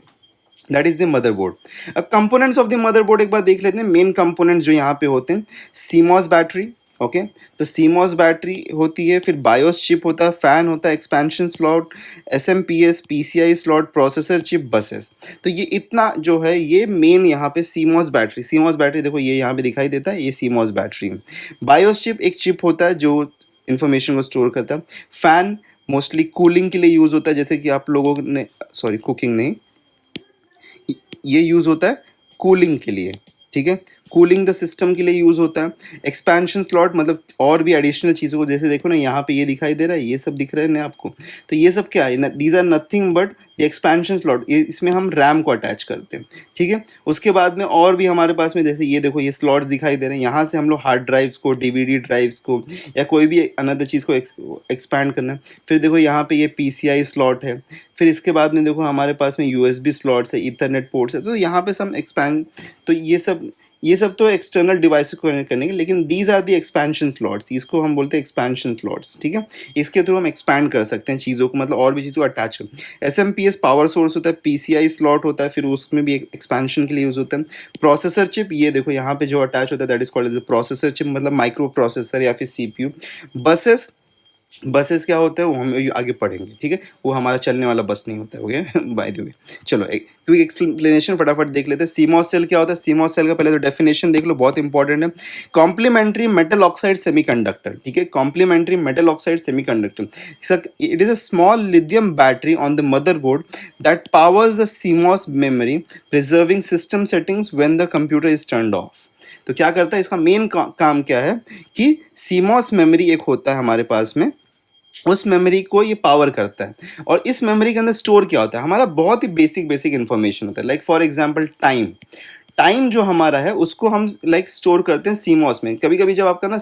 S1: That is the motherboard. अब कंपोनेंट्स ऑफ द मदरबोर्ड एक बार देख लेते हैं। मेन कंपोनेंट्स जो यहाँ पे होते हैं, सीमॉस बैटरी, ओके। तो सीमॉस बैटरी होती है, फिर बायोस चिप होता है, फैन होता है, expansion slot, SMPS, PCI slot, processor chip, buses. तो ये इतना जो है, ये मेन यहाँ पे सीमॉस बैटरी, सीमॉस बैटरी देखो ये यहाँ पे दिखाई देता है, ये सीमॉस बैटरी। बायोस चिप एक चिप होता है जो इन्फॉर्मेशन को स्टोर करता है। फैन मोस्टली कूलिंग के लिए यूज़ होता है, जैसे कि आप लोगों ने, सॉरी कुकिंग नहीं, ये यूज़ होता है कूलिंग के लिए, ठीक है, कूलिंग द सिस्टम के लिए यूज़ होता है। एक्सपेंशन स्लॉट मतलब और भी एडिशनल चीज़ों को, जैसे देखो ना यहाँ पे ये दिखाई दे रहा है, ये सब दिख रहे हैं ना आपको, तो ये सब क्या है, these are nothing but the expansion slot. ये इसमें हम रैम को अटैच करते हैं, ठीक है। उसके बाद में और भी हमारे पास में, जैसे ये देखो ये स्लॉट्स दिखाई दे रहे हैं, यहाँ से हम लोग हार्ड ड्राइव्स को, डीवीडी ड्राइव्स को, या कोई भी अनदर चीज़ को एक्सपैंड करना है। फिर देखो यहाँ पे ये पीसीआई स्लॉट है। फिर इसके बाद में देखो हमारे पास में यूएसबी स्लॉट्स है, ईथरनेट पोर्ट्स है। तो यहाँ पे सब एक्सपैंड, तो ये सब तो एक्सटर्नल डिवाइस को कनेक्ट करने के, लेकिन these are the expansion slots, इसको हम बोलते हैं एक्सपेंशन स्लॉट्स, ठीक है। इसके थ्रू हम एक्सपैंड कर सकते हैं चीज़ों को, मतलब और भी चीज़ों को अटैच कर। एसएमपीएस पावर सोर्स होता है, पीसीआई स्लॉट होता है, फिर उसमें भी एक्सपेंशन के लिए यूज़ होता है। प्रोसेसर चिप, ये देखो यहाँ पे जो अटैच होता है, that is called processor chip, मतलब माइक्रो प्रोसेसर या फिर सीपीयू। बसेस क्या होता है वो हम आगे पढ़ेंगे, ठीक है, वो हमारा चलने वाला बस नहीं होता है, ओके बाय द वे। चलो एक क्विक एक्सप्लेनेशन फटाफट देख लेते हैं। सीमॉस सेल क्या होता है, सीमॉस सेल का पहले तो डेफिनेशन देख लो, बहुत इंपॉर्टेंट है। कॉम्प्लीमेंट्री मेटल ऑक्साइड सेमीकंडक्टर, ठीक है, complementary metal oxide semiconductor. It is a small lithium battery on the motherboard that powers the CMOS memory, preserving system settings when the computer is turned off. तो क्या करता है, इसका main काम क्या है कि सीमॉस मेमोरी एक होता है हमारे पास में, उस मेमोरी को ये पावर करता है। और इस मेमोरी के अंदर स्टोर क्या होता है, हमारा बहुत ही बेसिक बेसिक इन्फॉर्मेशन होता है। Like for example time, time जो हमारा है उसको हम लाइक स्टोर करते हैं सीमॉस में। कभी कभी जब आपका ना,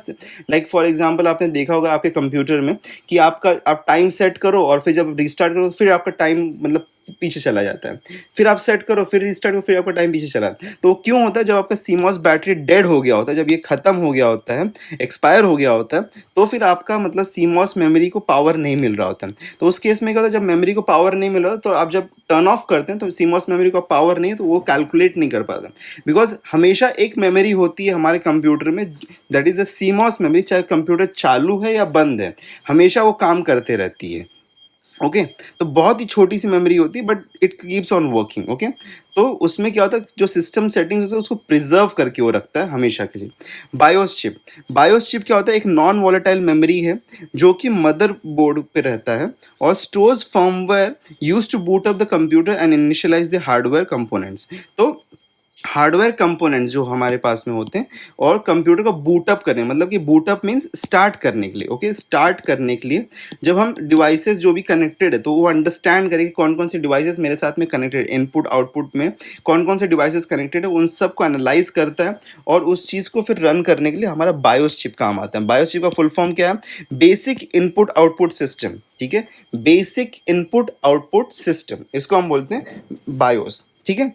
S1: लाइक फॉर एग्जांपल आपने देखा होगा आपके कंप्यूटर में कि आप टाइम सेट करो और फिर जब रिस्टार्ट करो फिर आपका टाइम मतलब पीछे चला जाता है, फिर आप सेट करो फिर रिस्टार्ट करो फिर आपका टाइम पीछे चला है। तो क्यों होता है, जब आपका सीमॉस बैटरी डेड हो गया होता है, जब ये खत्म हो गया होता है, एक्सपायर हो गया होता है, तो फिर आपका मतलब सीमॉस मेमोरी को पावर नहीं मिल रहा होता है। तो उस केस में क्या होता है, जब मेमोरी को पावर नहीं मिल रहा तो आप जब टर्न ऑफ करते हैं तो सीमॉस मेमोरी को पावर नहीं है तो वो कैलकुलेट नहीं कर पाता। बिकॉज हमेशा एक मेमोरी होती है हमारे कंप्यूटर में, that is the CMOS memory. चाहे कंप्यूटर चालू है या बंद है, हमेशा वो काम करते रहती है। ओके तो बहुत ही छोटी सी मेमोरी होती है but it keeps on working. Okay तो उसमें क्या होता है, जो सिस्टम सेटिंग्स होता है उसको प्रिजर्व करके वो रखता है हमेशा के लिए। बायोस चिप, बायोस चिप क्या होता है, एक नॉन वॉलेटाइल मेमोरी है जो कि मदर बोर्ड पे रहता है और stores firmware use to boot up the computer and initialize the hardware components. तो हार्डवेयर कंपोनेंट्स जो हमारे पास में होते हैं और कंप्यूटर को बूटअप करने, मतलब कि बूटअप मीन्स स्टार्ट करने के लिए। ओके स्टार्ट करने के लिए जब हम डिवाइसेस जो भी कनेक्टेड है तो वो अंडरस्टैंड करें कि कौन कौन से डिवाइसेस मेरे साथ में कनेक्टेड, इनपुट आउटपुट में कौन कौन से डिवाइसेस कनेक्टेड है, उन सब को एनालाइज करता है और उस चीज़ को फिर रन करने के लिए हमारा बायोस चिप काम आता है। बायोस चिप का फुल फॉर्म क्या है, बेसिक इनपुट आउटपुट सिस्टम। ठीक है, बेसिक इनपुट आउटपुट सिस्टम, इसको हम बोलते हैं बायोस। ठीक है,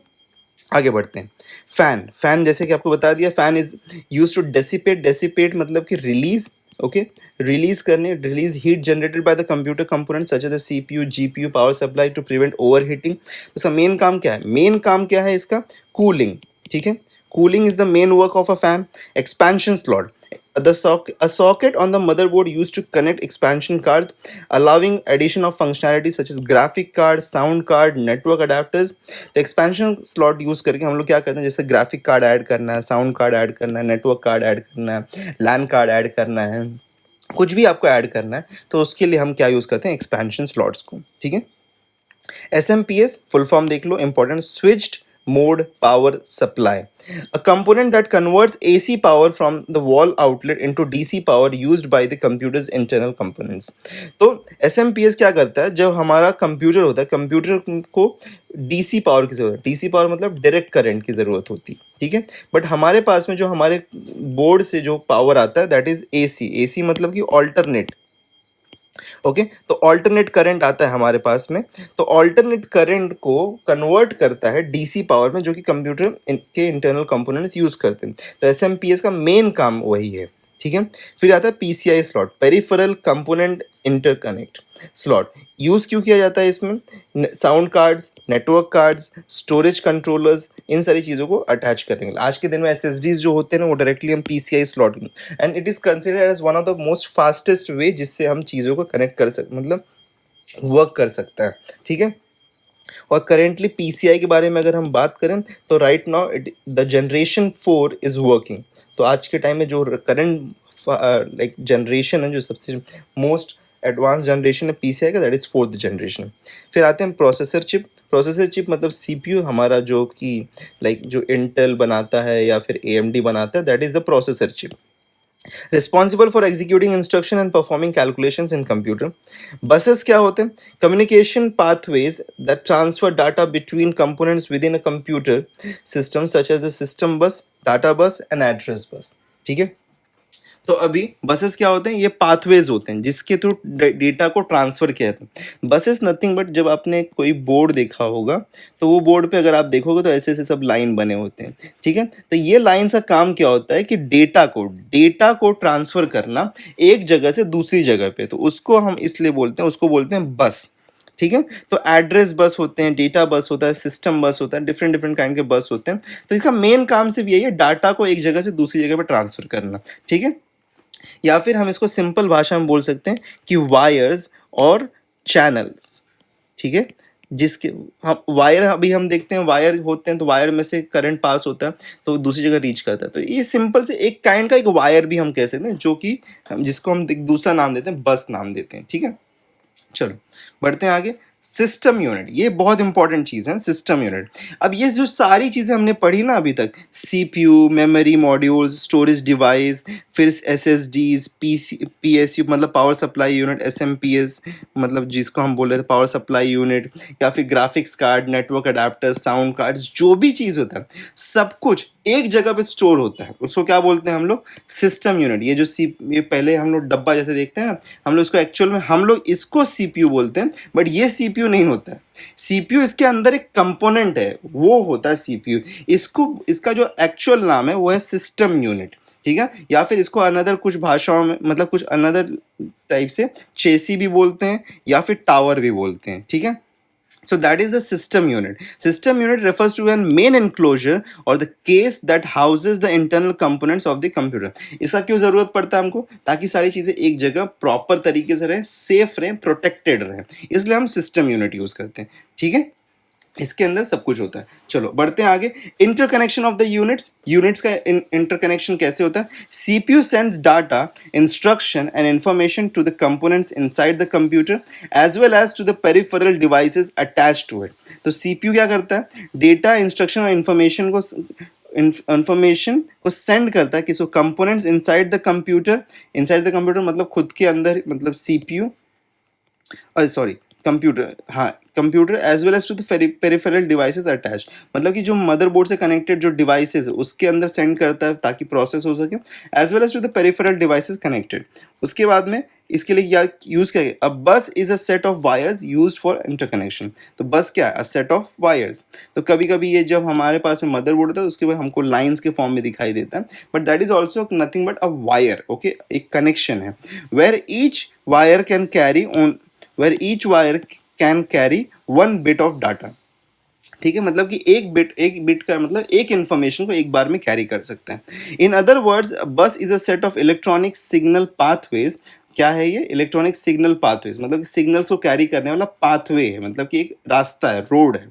S1: आगे बढ़ते हैं। फैन, फैन जैसे कि आपको बता दिया, fan is use to dissipate, dissipate मतलब कि रिलीज। ओके रिलीज करने, release heat generated by the computer component such as the CPU GPU power supply to prevent over heating. तो इसका मेन काम क्या है, मेन काम क्या है इसका, कूलिंग। ठीक है, cooling is the main work of a fan. Expansion slot, a socket on the motherboard used to connect expansion cards, allowing addition of functionality such as graphic card, sound card, network adapters. तो expansion slot use करके हम लोग क्या करते हैं, जैसे graphic card add करना है, साउंड कार्ड ऐड करना है, नेटवर्क कार्ड ऐड करना है, लैन कार्ड ऐड करना है, कुछ भी आपको ऐड करना है तो उसके लिए हम क्या यूज़ करते हैं, एक्सपेंशन स्लॉट्स को। ठीक है, SMPS full form देख लो, important switched mode power supply, a component that converts AC power from the wall outlet into DC power used by the computer's internal components. तो SMPS क्या करता है, जब हमारा कंप्यूटर होता है, कंप्यूटर को DC पावर की ज़रूरत, DC पावर मतलब डायरेक्ट करंट की ज़रूरत होती। ठीक है, बट हमारे पास में जो हमारे बोर्ड से जो पावर आता है दैट इज AC, AC मतलब कि ऑल्टरनेट। ओके तो ऑल्टरनेट करंट आता है हमारे पास में, तो ऑल्टरनेट करंट को कन्वर्ट करता है डीसी पावर में, जो कि कंप्यूटर के इंटरनल कंपोनेंट्स यूज करते हैं। तो एसएमपीएस का मेन काम वही है। ठीक है, फिर आता है PCI slot, peripheral component interconnect slot. Use क्यों किया जाता है इसमें, sound cards, network cards, storage controllers, इन सारी चीज़ों को अटैच करने के लिए। आज के दिन में एसएसडीज जो होते हैं ना वो डायरेक्टली हम PCI slot, and it is considered as one of the most fastest way जिससे हम चीज़ों को कनेक्ट कर सकते, मतलब वर्क कर सकता है। ठीक है, और करेंटली पीसीआई के बारे में अगर हम बात करें तो right now the generation 4 is working. तो आज के टाइम में जो करंट लाइक जनरेशन है, जो सबसे मोस्ट एडवांस जनरेशन है पीसीआई का, दैट इज़ 4th जनरेशन। फिर आते हैं प्रोसेसर चिप। प्रोसेसर चिप मतलब सीपीयू हमारा, जो कि लाइक जो इंटेल बनाता है या फिर एएमडी बनाता है, that is the processor chip, responsible for executing instruction and performing calculations in computer. Buses क्या होते हैं, communication pathways that transfer data between components within a computer system such as the system bus, data bus and address bus. ठीक है, तो अभी buses क्या होते हैं, ये पाथवेज होते हैं जिसके थ्रू डेटा को ट्रांसफ़र किया जाता है। बसेस नथिंग बट, जब आपने कोई बोर्ड देखा होगा तो वो बोर्ड पे अगर आप देखोगे तो ऐसे ऐसे सब लाइन बने होते हैं। ठीक है, तो ये लाइन का काम क्या होता है कि डेटा को ट्रांसफ़र करना एक जगह से दूसरी जगह पे, तो उसको हम इसलिए बोलते हैं, उसको बोलते हैं बस। ठीक है, तो एड्रेस बस होते हैं, डेटा बस होता है, सिस्टम बस होता है, डिफरेंट डिफरेंट काइंड के बस होते हैं। तो इसका मेन काम सिर्फ यही है, डाटा को एक जगह से दूसरी जगह पे ट्रांसफ़र करना। ठीक है, या फिर हम इसको सिंपल भाषा में बोल सकते हैं कि वायर्स और चैनल्स। ठीक है, जिसके हम वायर, अभी हम देखते हैं वायर होते हैं तो वायर में से करंट पास होता है तो दूसरी जगह रीच करता है। तो ये सिंपल से एक काइंड का एक वायर भी हम कह सकते हैं, जो कि जिसको हम दूसरा नाम देते हैं, बस नाम देते हैं। ठीक है, चलो बढ़ते हैं आगे। सिस्टम यूनिट, ये बहुत इंपॉर्टेंट चीज़ है, सिस्टम यूनिट। अब ये जो सारी चीज़ें हमने पढ़ी ना अभी तक, CPU, memory modules, storage device, फिर एसएसडीज, पीएसयू मतलब पावर सप्लाई यूनिट, एसएमपीएस मतलब जिसको हम बोल रहे थे पावर सप्लाई यूनिट, या फिर graphics card, network adapter, sound cards, जो भी चीज़ होता है सब कुछ एक जगह पे स्टोर होता है, उसको क्या बोलते हैं हम लोग, सिस्टम यूनिट। ये जो ये पहले हम लोग डब्बा जैसे देखते हैं ना, हम लोग इसको एक्चुअल में हम लोग इसको सीपीयू बोलते हैं, बट ये सीपीयू नहीं होता है। सीपीयू इसके अंदर एक कंपोनेंट है, वो होता है सीपीयू। इसको इसका जो एक्चुअल नाम है वो है सिस्टम यूनिट, ठीक है। या फिर इसको अनदर कुछ भाषाओं में मतलब कुछ अनदर टाइप से चेसी भी बोलते हैं या फिर टावर भी बोलते हैं, ठीक है। So that is the system unit. System unit refers to an main enclosure or the case that houses the internal components of the computer. इसका क्यों ज़रूरत पड़ता है हमको, ताकि सारी चीज़ें एक जगह प्रॉपर तरीके से रहें, सेफ रहें, प्रोटेक्टेड रहें, इसलिए हम सिस्टम यूनिट यूज़ करते हैं, ठीक है। इसके अंदर सब कुछ होता है। चलो बढ़ते हैं आगे। Interconnection of the units, units का इंटरकनेक्शन कैसे होता है। CPU sends data, instruction and information to the components inside the computer as well as to the peripheral devices attached to it. तो सीपीयू क्या करता है, डेटा, इंस्ट्रक्शन और information को सेंड करता है किसको, components inside the computer. Inside the computer मतलब खुद के अंदर, मतलब सीपीयू, सॉरी कंप्यूटर, हाँ computer, as well as to the peripheral devices attach, मतलब कि जो मदरबोर्ड से कनेक्टेड जो डिवाइसेस है उसके अंदर सेंड करता है ताकि प्रोसेस हो सके, as well as to the peripheral devices connected. उसके बाद में इसके लिए क्या यूज़ किया गया, अ बस is a set of wires use for interconnection. तो बस क्या है, अ सेट ऑफ वायर्स। तो कभी कभी ये जब हमारे पास में मदरबोर्ड होता है उसके बाद हमको लाइन्स के फॉर्म में दिखाई देता है, but that is also nothing but a wire, okay, एक कनेक्शन है, where each wire can carry on, where each wire can carry one bit of data, ठीक है। मतलब कि एक बिट का मतलब एक इंफॉर्मेशन को एक बार में कैरी कर सकते हैं। इन अदर वर्ड्स, बस is a set of electronic signal pathways. क्या है ये, इलेक्ट्रॉनिक सिग्नल पाथवेज, मतलब सिग्नल्स को कैरी करने वाला पाथवे है, मतलब कि एक रास्ता है, रोड है।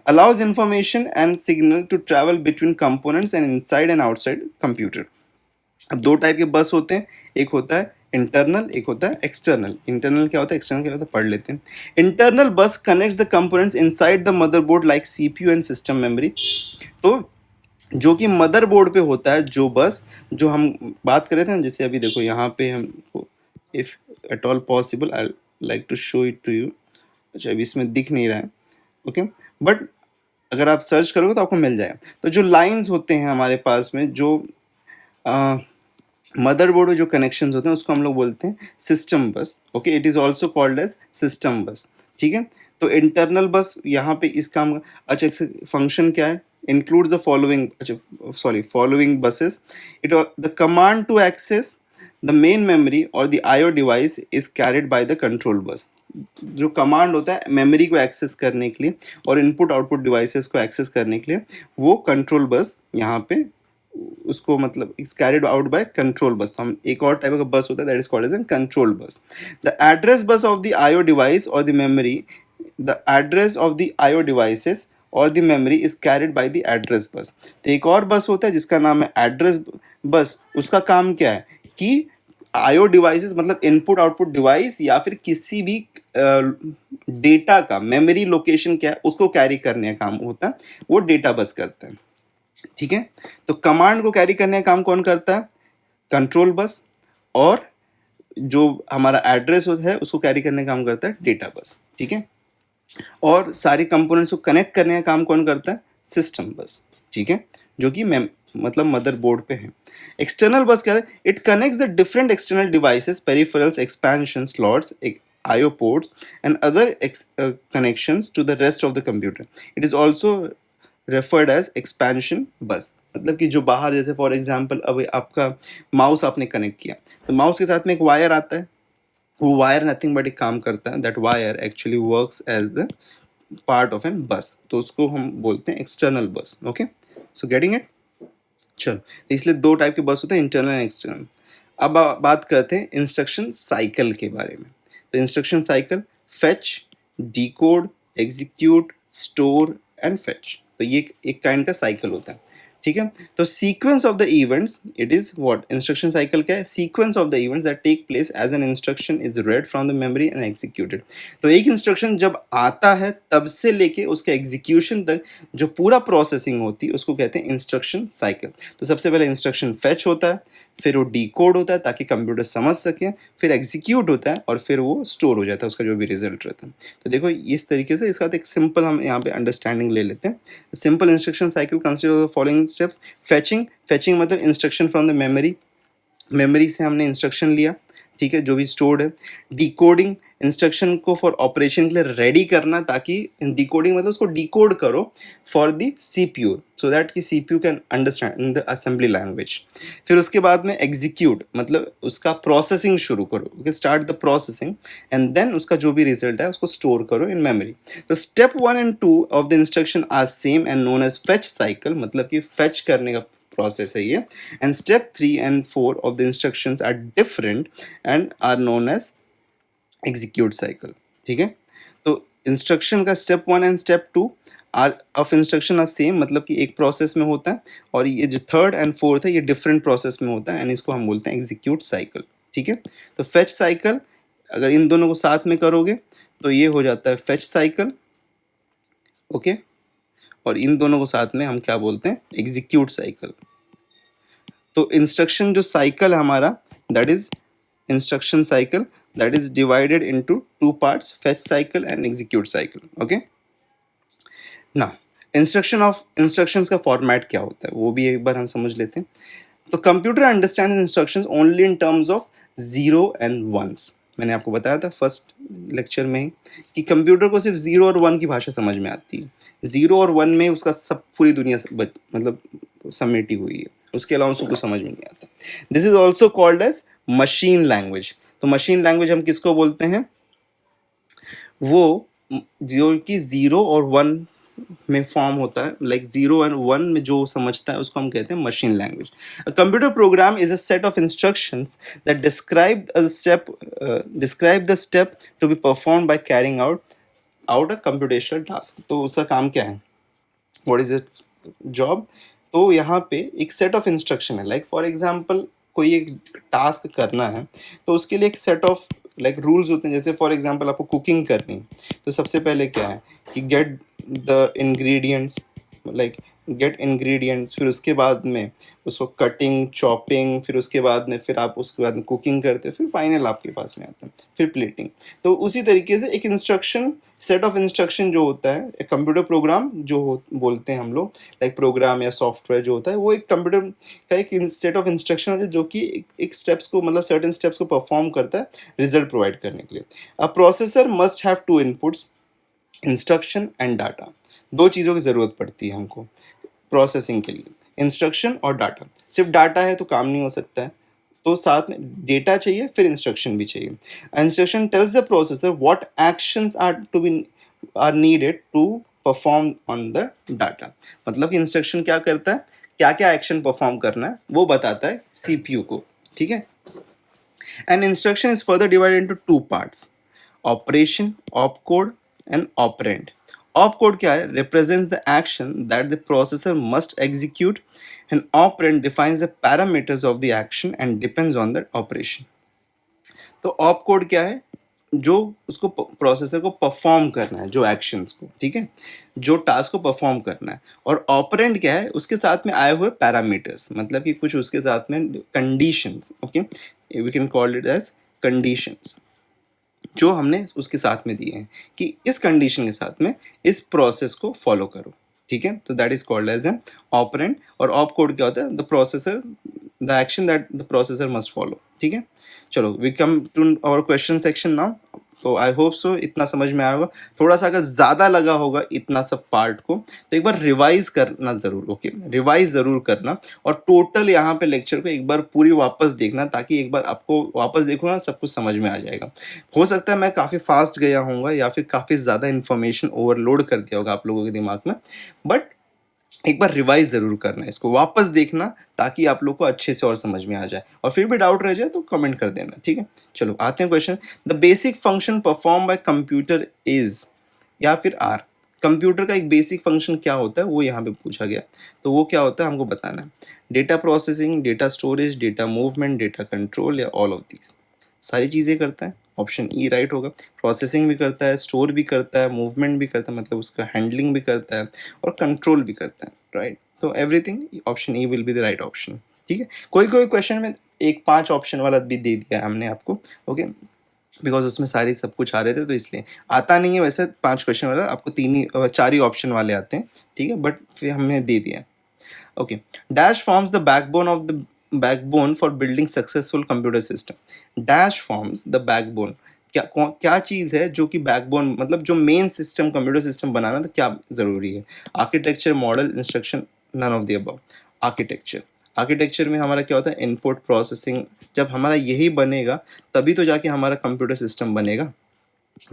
S1: Allows information and signal to travel between components and inside and outside computer. अब दो टाइप के बस होते हैं, एक होता है इंटरनल, एक होता है एक्सटर्नल। इंटरनल क्या होता है, एक्सटर्नल क्या होता है, पढ़ लेते हैं। इंटरनल बस connects the components inside the motherboard like CPU and system memory. तो जो कि मदरबोर्ड पे होता है जो बस, जो हम बात कर रहे थे ना, जैसे अभी देखो यहाँ पे हमको, if at all possible I like to show it to you. अच्छा अभी इसमें दिख नहीं रहा है, ओके, बट अगर आप सर्च करोगे तो आपको मिल जाएगा। तो जो लाइंस होते हैं हमारे पास में, जो मदरबोर्ड में जो कनेक्शंस होते हैं उसको हम लोग बोलते हैं system bus, okay, it is also called as system bus, ठीक है। तो इंटरनल बस यहाँ पे इस काम, अच्छा फंक्शन क्या है, इंक्लूड्स द फॉलोइंग, अच्छा sorry following buses. It the command to access the main memory और the IO device is carried by the control bus. जो कमांड होता है मेमोरी को एक्सेस करने के लिए और इनपुट आउटपुट डिवाइसेस को एक्सेस करने के लिए, वो कंट्रोल बस यहाँ पे उसको मतलब it's carried out by control bus. तो हम एक और टाइप का बस होता है that is called as an control bus. The address bus of the IO device और the memory, the address of the IO devices और the memory is carried by the address bus. तो एक और बस होता है जिसका नाम है एड्रेस बस। उसका काम क्या है कि आईओ डिवाइसेस मतलब इनपुट आउटपुट डिवाइस या फिर किसी भी डेटा का मेमोरी लोकेशन क्या है उसको कैरी करने का काम होता है, वो डेटा बस करता है, ठीक है। तो कमांड को कैरी करने का काम कौन करता है, कंट्रोल बस, और जो हमारा एड्रेस होता है उसको कैरी करने का काम करता है डेटा बस, ठीक है। और सारे कंपोनेंट्स को कनेक्ट करने का काम कौन करता है, सिस्टम बस, ठीक है, जो कि मतलब मदरबोर्ड पे है। एक्सटर्नल बस क्या है, it connects the different external devices, peripherals, expansion slots, IO ports and other connections to the rest of the computer. It is also referred as expansion bus। मतलब कि जो बाहर, जैसे फॉर एग्जांपल अब आपका माउस आपने कनेक्ट किया तो माउस के साथ में एक वायर आता है, वो वायर नथिंग बट एक काम करता है, that wire actually works as the part of an bus, तो उसको हम बोलते हैं एक्सटर्नल बस, ओके, सो गेटिंग इट। चलो इसलिए दो टाइप के बस होते हैं, इंटरनल एंड एक्सटर्नल। अब बात करते हैं इंस्ट्रक्शन साइकिल के बारे में। तो instruction cycle, fetch, decode, execute, store and fetch, तो ये एक काइंड का साइकिल होता है, ठीक है। तो sequence of the events, it is what, instruction cycle क्या है, sequence of the events that take place as an instruction is read from the memory and executed. तो एक इंस्ट्रक्शन जब आता है तब से लेके उसके एग्जीक्यूशन तक जो पूरा प्रोसेसिंग होती है उसको कहते हैं इंस्ट्रक्शन साइकिल। तो सबसे पहले इंस्ट्रक्शन फेच होता है, फिर वो डिकोड होता है ताकि कंप्यूटर समझ सके, फिर एग्जीक्यूट होता है और फिर वो स्टोर हो जाता है, उसका जो भी रिजल्ट रहता है। तो देखो इस तरीके से इसका एक सिंपल हम यहाँ पे अंडरस्टैंडिंग ले लेते हैं। Simple instruction cycle consider the following steps. Fetching मतलब instruction from the memory, memory से हमने इंस्ट्रक्शन लिया, ठीक है, जो भी स्टोर्ड है। डिकोडिंग, इंस्ट्रक्शन को फॉर ऑपरेशन के लिए रेडी करना, ताकि डिकोडिंग मतलब उसको डिकोड करो for the CPU, so that कि CPU can understand in the assembly language. फिर उसके बाद में एग्जीक्यूट मतलब उसका प्रोसेसिंग शुरू करो, okay, start the processing and then उसका जो भी रिजल्ट है उसको स्टोर करो इन मेमोरी। तो step 1 and 2 of the instruction are same and known as fetch cycle, मतलब कि फेच करने का process है ये। and step 3 and 4 of the instructions are different and are known as execute cycle, ठीक है। तो इंस्ट्रक्शन का step 1 and step 2 are of instruction are same, मतलब कि एक प्रोसेस में होता है, और ये जो थर्ड एंड फोर्थ है ये डिफरेंट प्रोसेस में होता है एंड इसको हम बोलते हैं एग्जीक्यूट साइकिल, ठीक है। तो फेच साइकिल अगर इन दोनों को साथ में करोगे तो ये हो जाता है फेच साइकिल, ओके, और इन दोनों को साथ में हम क्या बोलते हैं, एग्जीक्यूट साइकिल। तो इंस्ट्रक्शन जो साइकिल है हमारा, that is instruction cycle that is divided into two parts, fetch cycle and execute cycle, okay. ना इंस्ट्रक्शंस का फॉर्मेट क्या होता है वो भी एक बार हम समझ लेते हैं। तो computer understands instructions only in terms of zero and ones. मैंने आपको बताया था फर्स्ट लेक्चर में कि कंप्यूटर को सिर्फ जीरो और वन की भाषा समझ में आती है। जीरो और वन में उसका सब पूरी दुनिया मतलब समेटी हुई है, उसके अलावा उसको कुछ समझ में नहीं आता। This is also called as machine language. तो मशीन लैंग्वेज हम किसको बोलते हैं, वो जो कि जीरो और वन में फॉर्म होता है, लाइक जीरो एंड वन में जो समझता है उसको हम कहते हैं machine language. A computer program is a set of instructions that describe the step to be perform by carrying out a computational task. तो उसका काम क्या है, व्हाट इज इट्स जॉब। तो यहाँ पे एक सेट ऑफ इंस्ट्रक्शन है, लाइक फॉर एग्जांपल कोई एक टास्क करना है तो उसके लिए एक सेट ऑफ लाइक रूल्स होते हैं। जैसे फॉर एग्जांपल आपको कुकिंग करनी है तो सबसे पहले क्या है कि get the ingredients, like get ingredients, फिर उसके बाद में उसको कटिंग चॉपिंग, फिर उसके बाद में फिर आप उसके बाद में कुकिंग करते हो, फिर फाइनल आपके पास में आता है फिर प्लेटिंग। तो उसी तरीके से एक इंस्ट्रक्शन सेट ऑफ इंस्ट्रक्शन जो होता है, एक कंप्यूटर प्रोग्राम जो बोलते हैं हम लोग, लाइक प्रोग्राम या सॉफ्टवेयर जो होता है वो एक कंप्यूटर का एक सेट ऑफ इंस्ट्रक्शन है जो कि एक स्टेप्स को मतलब सर्टेन स्टेप्स को परफॉर्म करता है रिजल्ट प्रोवाइड करने के लिए। अ processor must have to inputs, instruction and data. दो चीज़ों की ज़रूरत पड़ती है हमको प्रोसेसिंग के लिए, इंस्ट्रक्शन और डाटा। सिर्फ डाटा है तो काम नहीं हो सकता है, तो साथ में डेटा चाहिए फिर इंस्ट्रक्शन भी चाहिए। Instruction tells the processor what actions are needed to perform on the data. मतलब कि इंस्ट्रक्शन क्या करता है, क्या क्या एक्शन परफॉर्म करना है वो बताता है सीपीयू को, ठीक है। And instruction is further divided into two parts, operation, opcode and operand. Opcode क्या है, represents the action that the processor must execute, and operand defines the parameters of the action and depends on the operation। तो opcode क्या है, जो उसको processor को perform करना है, जो एक्शंस को, ठीक है, जो टास्क को परफॉर्म करना है। और ऑपरेंड क्या है, उसके साथ में आए हुए पैरामीटर्स, मतलब कि कुछ उसके साथ में conditions, okay, we can call it as conditions, जो हमने उसके साथ में दिए हैं कि इस कंडीशन के साथ में इस प्रोसेस को फॉलो करो, ठीक है। तो that is called as an operand. और ऑप कोड क्या होता है, the processor, the action that the processor must follow, ठीक है। चलो we come to our question section now. तो आई होप सो इतना समझ में आया होगा। थोड़ा सा अगर ज़्यादा लगा होगा इतना सब पार्ट को तो एक बार रिवाइज करना ज़रूर, ओके, रिवाइज ज़रूर करना। और टोटल यहाँ पे लेक्चर को एक बार पूरी वापस देखना, ताकि एक बार आपको वापस देखो ना सब कुछ समझ में आ जाएगा। हो सकता है मैं काफ़ी फास्ट गया होऊंगा या फिर काफ़ी ज़्यादा इन्फॉर्मेशन ओवरलोड कर दिया होगा आप लोगों के दिमाग में, बट एक बार रिवाइज ज़रूर करना, इसको वापस देखना ताकि आप लोग को अच्छे से और समझ में आ जाए। और फिर भी डाउट रह जाए तो कमेंट कर देना, ठीक है। चलो आते हैं question. The basic function perform by computer is, या फिर आर। कंप्यूटर का एक बेसिक फंक्शन क्या होता है वो यहाँ पे पूछा गया, तो वो क्या होता है हमको बताना है। Data processing, data storage, data movement, data control या ऑल ऑफ दीज, सारी चीज़ें करता है। ऑप्शन ई राइट होगा। प्रोसेसिंग भी करता है, स्टोर भी करता है, मूवमेंट भी करता है, मतलब उसका हैंडलिंग भी करता है, और कंट्रोल भी करता है, राइट। तो everything, option E will be the right option. ठीक है, कोई कोई क्वेश्चन में एक 5 ऑप्शन वाला भी दे दिया है हमने आपको, ओके, बिकॉज उसमें सारी सब कुछ आ रहे थे तो इसलिए आता नहीं है। वैसे 5 क्वेश्चन वाला आपको 4 ही ऑप्शन वाले आते हैं, ठीक है, बट फिर हमने दे दिया। Okay, dash forms the backbone for building successful computer system. Dash forms the backbone, क्या चीज़ है जो कि बैकबोन, मतलब जो मेन सिस्टम कंप्यूटर सिस्टम बनाना, तो क्या ज़रूरी है? Architecture, model, instruction, none of the above. Architecture, architecture में हमारा क्या होता है? Input, processing. जब हमारा यही बनेगा तभी तो जाके हमारा कंप्यूटर सिस्टम बनेगा,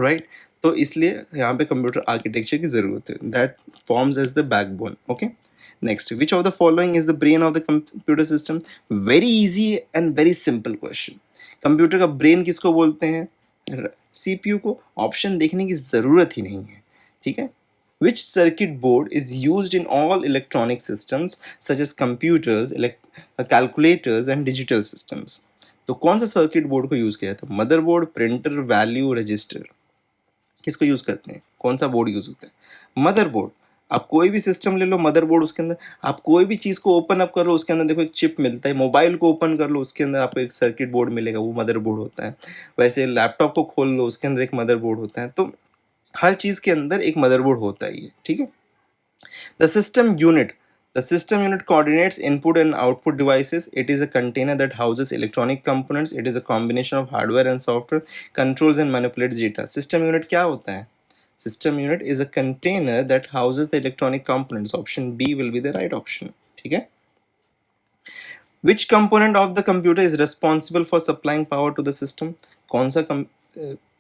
S1: राइट। तो इसलिए यहाँ पे कंप्यूटर आर्किटेक्चर की ज़रूरत है, that forms as the backbone. Okay, next, which of the following is the brain of the computer system? Very easy and very simple question. Computer का ब्रेन किसको बोलते हैं? सीपीयू को। ऑप्शन देखने की ज़रूरत ही नहीं है, ठीक है। Which circuit board is used in all electronic systems such as computers, calculators and digital systems? तो कौन सा सर्किट बोर्ड को यूज़ किया जाता है? मदरबोर्ड, प्रिंटर, वैल्यू, रजिस्टर, किसको यूज़ करते हैं? कौन सा बोर्ड यूज़ होता है? मदरबोर्ड। आप कोई भी सिस्टम ले लो, मदरबोर्ड उसके अंदर, आप कोई भी चीज़ को ओपन अप कर लो उसके अंदर देखो एक चिप मिलता है। मोबाइल को ओपन कर लो उसके अंदर आपको एक सर्किट बोर्ड मिलेगा, वो मदरबोर्ड होता है। वैसे लैपटॉप को खोल लो उसके अंदर एक मदरबोर्ड होता है। तो हर चीज़ के अंदर एक मदरबोर्ड होता ही है, ठीक है। The system unit. The system unit coordinates input and output devices. It is a container that houses electronic components. It is a combination of hardware and software, controls and manipulates data. System unit क्या होता है? System unit is a container that houses the electronic components. Option B will be the right option. ठीक है? Which component of the computer is responsible for supplying power to the system? कौन सा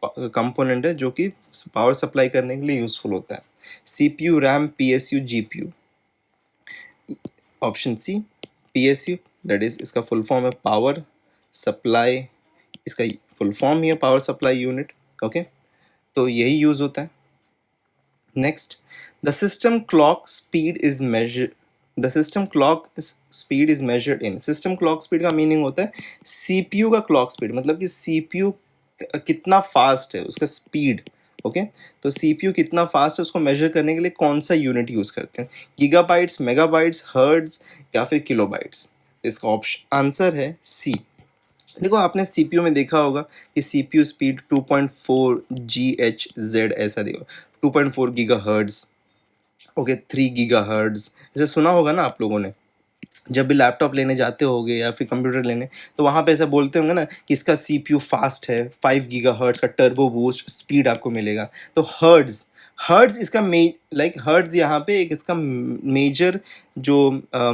S1: component है जो कि power supply करने के लिए यूजफुल होता है? CPU, RAM, PSU, GPU। Option C, PSU, that is, इसका फुल फॉर्म है पावर सप्लाई, इसका फुल फॉर्म ही है पावर सप्लाई यूनिट, ओके। तो यही यूज होता है। Next, the system clock speed is measure, the system clock speed is measured in. System clock speed का मीनिंग होता है सीपीयू का क्लॉक स्पीड, मतलब कि सीपीयू कितना फास्ट है, उसका स्पीड, ओके। तो सीपीयू कितना फास्ट है उसको मेजर करने के लिए कौन सा यूनिट यूज़ करते हैं? गीगाबाइट्स, मेगाबाइट्स, हर्ट्ज या फिर किलोबाइट्स? इसका ऑप्शन आंसर है सी। देखो आपने सीपीयू में देखा होगा कि सीपीयू स्पीड 2.4 GHz ऐसा देखो, 2.4 गीगाहर्ट्ज, ओके, 3 गीगाहर्ट्ज, ऐसा सुना होगा ना आप लोगों ने। जब भी लैपटॉप लेने जाते होगे या फिर कंप्यूटर लेने, तो वहाँ पे ऐसा बोलते होंगे ना कि इसका सीपीयू फास्ट है, 5 गीगाहर्ट्ज का टर्बो बूस्ट स्पीड आपको मिलेगा। तो हर्ट्ज, हर्ट्ज इसका हर्ट्ज यहाँ पे एक इसका मेजर जो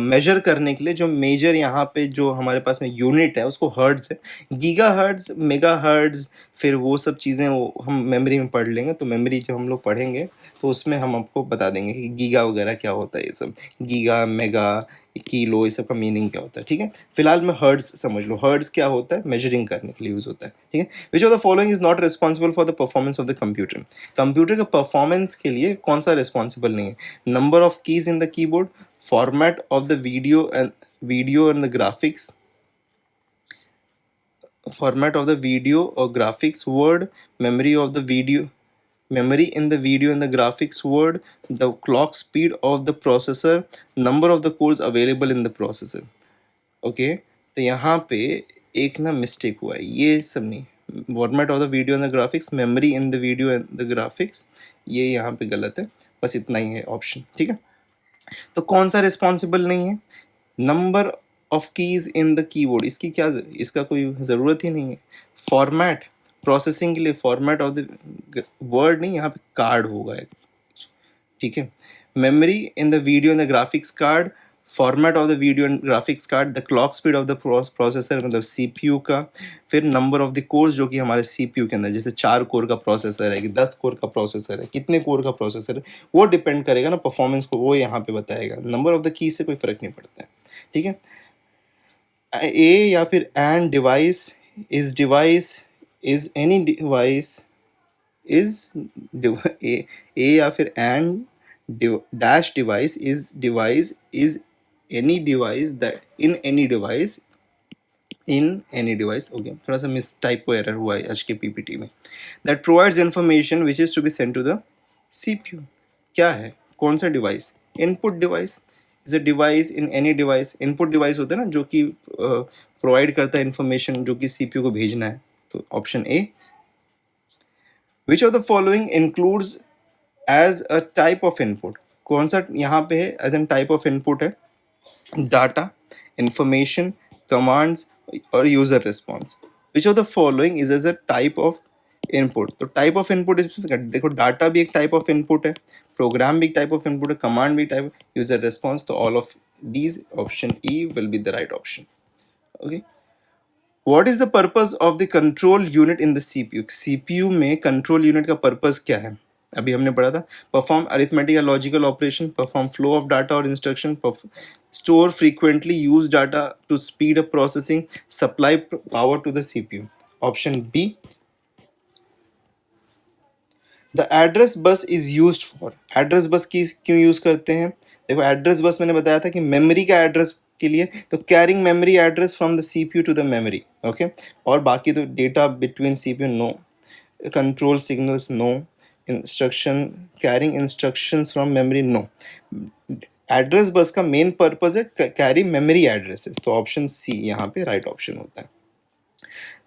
S1: मेजर करने के लिए जो मेजर यहाँ पे जो हमारे पास में यूनिट है उसको हर्ट्ज है। गीगा हर्ट्ज, मेगा हर्ट्ज, फिर वो सब चीज़ें वो हम मेमोरी में पढ़ लेंगे, तो मेमोरी जो हम लोग पढ़ेंगे तो उसमें हम आपको बता देंगे कि गीगा वगैरह क्या होता है, ये सब गीगा, मेगा, किलो, ये सब का मीनिंग क्या होता है, ठीक है। फिलहाल में हर्ट्ज समझ लो, हर्ट्ज क्या होता है? मेजरिंग करने के लिए यूज होता है, ठीक है। विच of the following is not responsible for the performance of the computer? Computer के परफॉर्मेंस के लिए कौन सा रिस्पॉन्सिबल नहीं है? Number of keys in the keyboard, format of the video and the graphics, format of the video or graphics word, memory of the video, memory in the video and the graphics word, the clock speed of the processor, number of the cores available in the processor, okay. तो यहाँ पे एक ना mistake हुआ है, ये सब नहीं, format of the video and the graphics, memory in the video and the graphics, ये यहाँ पे गलत है, बस इतना ही है ऑप्शन, ठीक है। तो कौन सा रिस्पॉन्सिबल नहीं है? Number of keys in the keyboard, इसकी क्या, इसका कोई ज़रूरत ही नहीं है। फॉर्मेट, प्रोसेसिंग के लिए फॉर्मेट ऑफ द वर्ड नहीं, यहाँ पे कार्ड होगा एक, ठीक है। Memory in the video and the graphics card, format of the video and graphics card, the clock speed of the processor मतलब सीपीयू का, फिर नंबर ऑफ द कोर्स जो कि हमारे सीपीयू के अंदर, जैसे 4 कोर का प्रोसेसर है कि 10 कोर का प्रोसेसर है, कितने कोर का प्रोसेसर है, वो डिपेंड करेगा ना परफॉर्मेंस को, वो यहाँ पे बताएगा। नंबर ऑफ द की से कोई फर्क नहीं पड़ता है, ठीक है। ए या फिर an device is any device is a या फिर and dash device is any device that in any device, okay, थोड़ा सा मिस टाइपो एरर हुआ है आज के पीपीटी में, that provides information which is to be sent to the CPU. क्या है, कौन सा device? Input device is a device in any device. Input device होता है ना जो कि प्रोवाइड करता है इंफॉर्मेशन जो कि सीपीयू को भेजना है. तो option A. Which of the following includes as a type of input. कौन सा यहाँ पे है as an type of input है? डाटा, इंफॉर्मेशन, कमांड्स और user response. Which of the following is as a type of input. तो type of input देखो, data भी एक टाइप ऑफ इनपुट है, प्रोग्राम भी एक टाइप ऑफ इनपुट है, कमांड भी टाइप, यूजर रिस्पॉन्स. तो all of these option E will be the right option. Okay. What is the purpose of the control unit in the CPU. CPU में control unit का purpose क्या है? अभी हमने पढ़ा था, परफॉर्म अरिथमेटिक या logical operation, perform flow of data और instruction, store frequently use data to speed up processing, supply power to the CPU. Option B. The address bus is used for. Address bus की क्यों use करते हैं? देखो, address bus मैंने बताया था कि मेमोरी का एड्रेस के लिए, तो carrying memory address from the CPU to the memory. Okay. और बाकी तो data between CPU no, control signals no, instruction carrying instructions from memory no. Address bus का मेन पर्पज है कैरी मेमोरी एड्रेसेस. तो option C यहाँ पे right option होता है.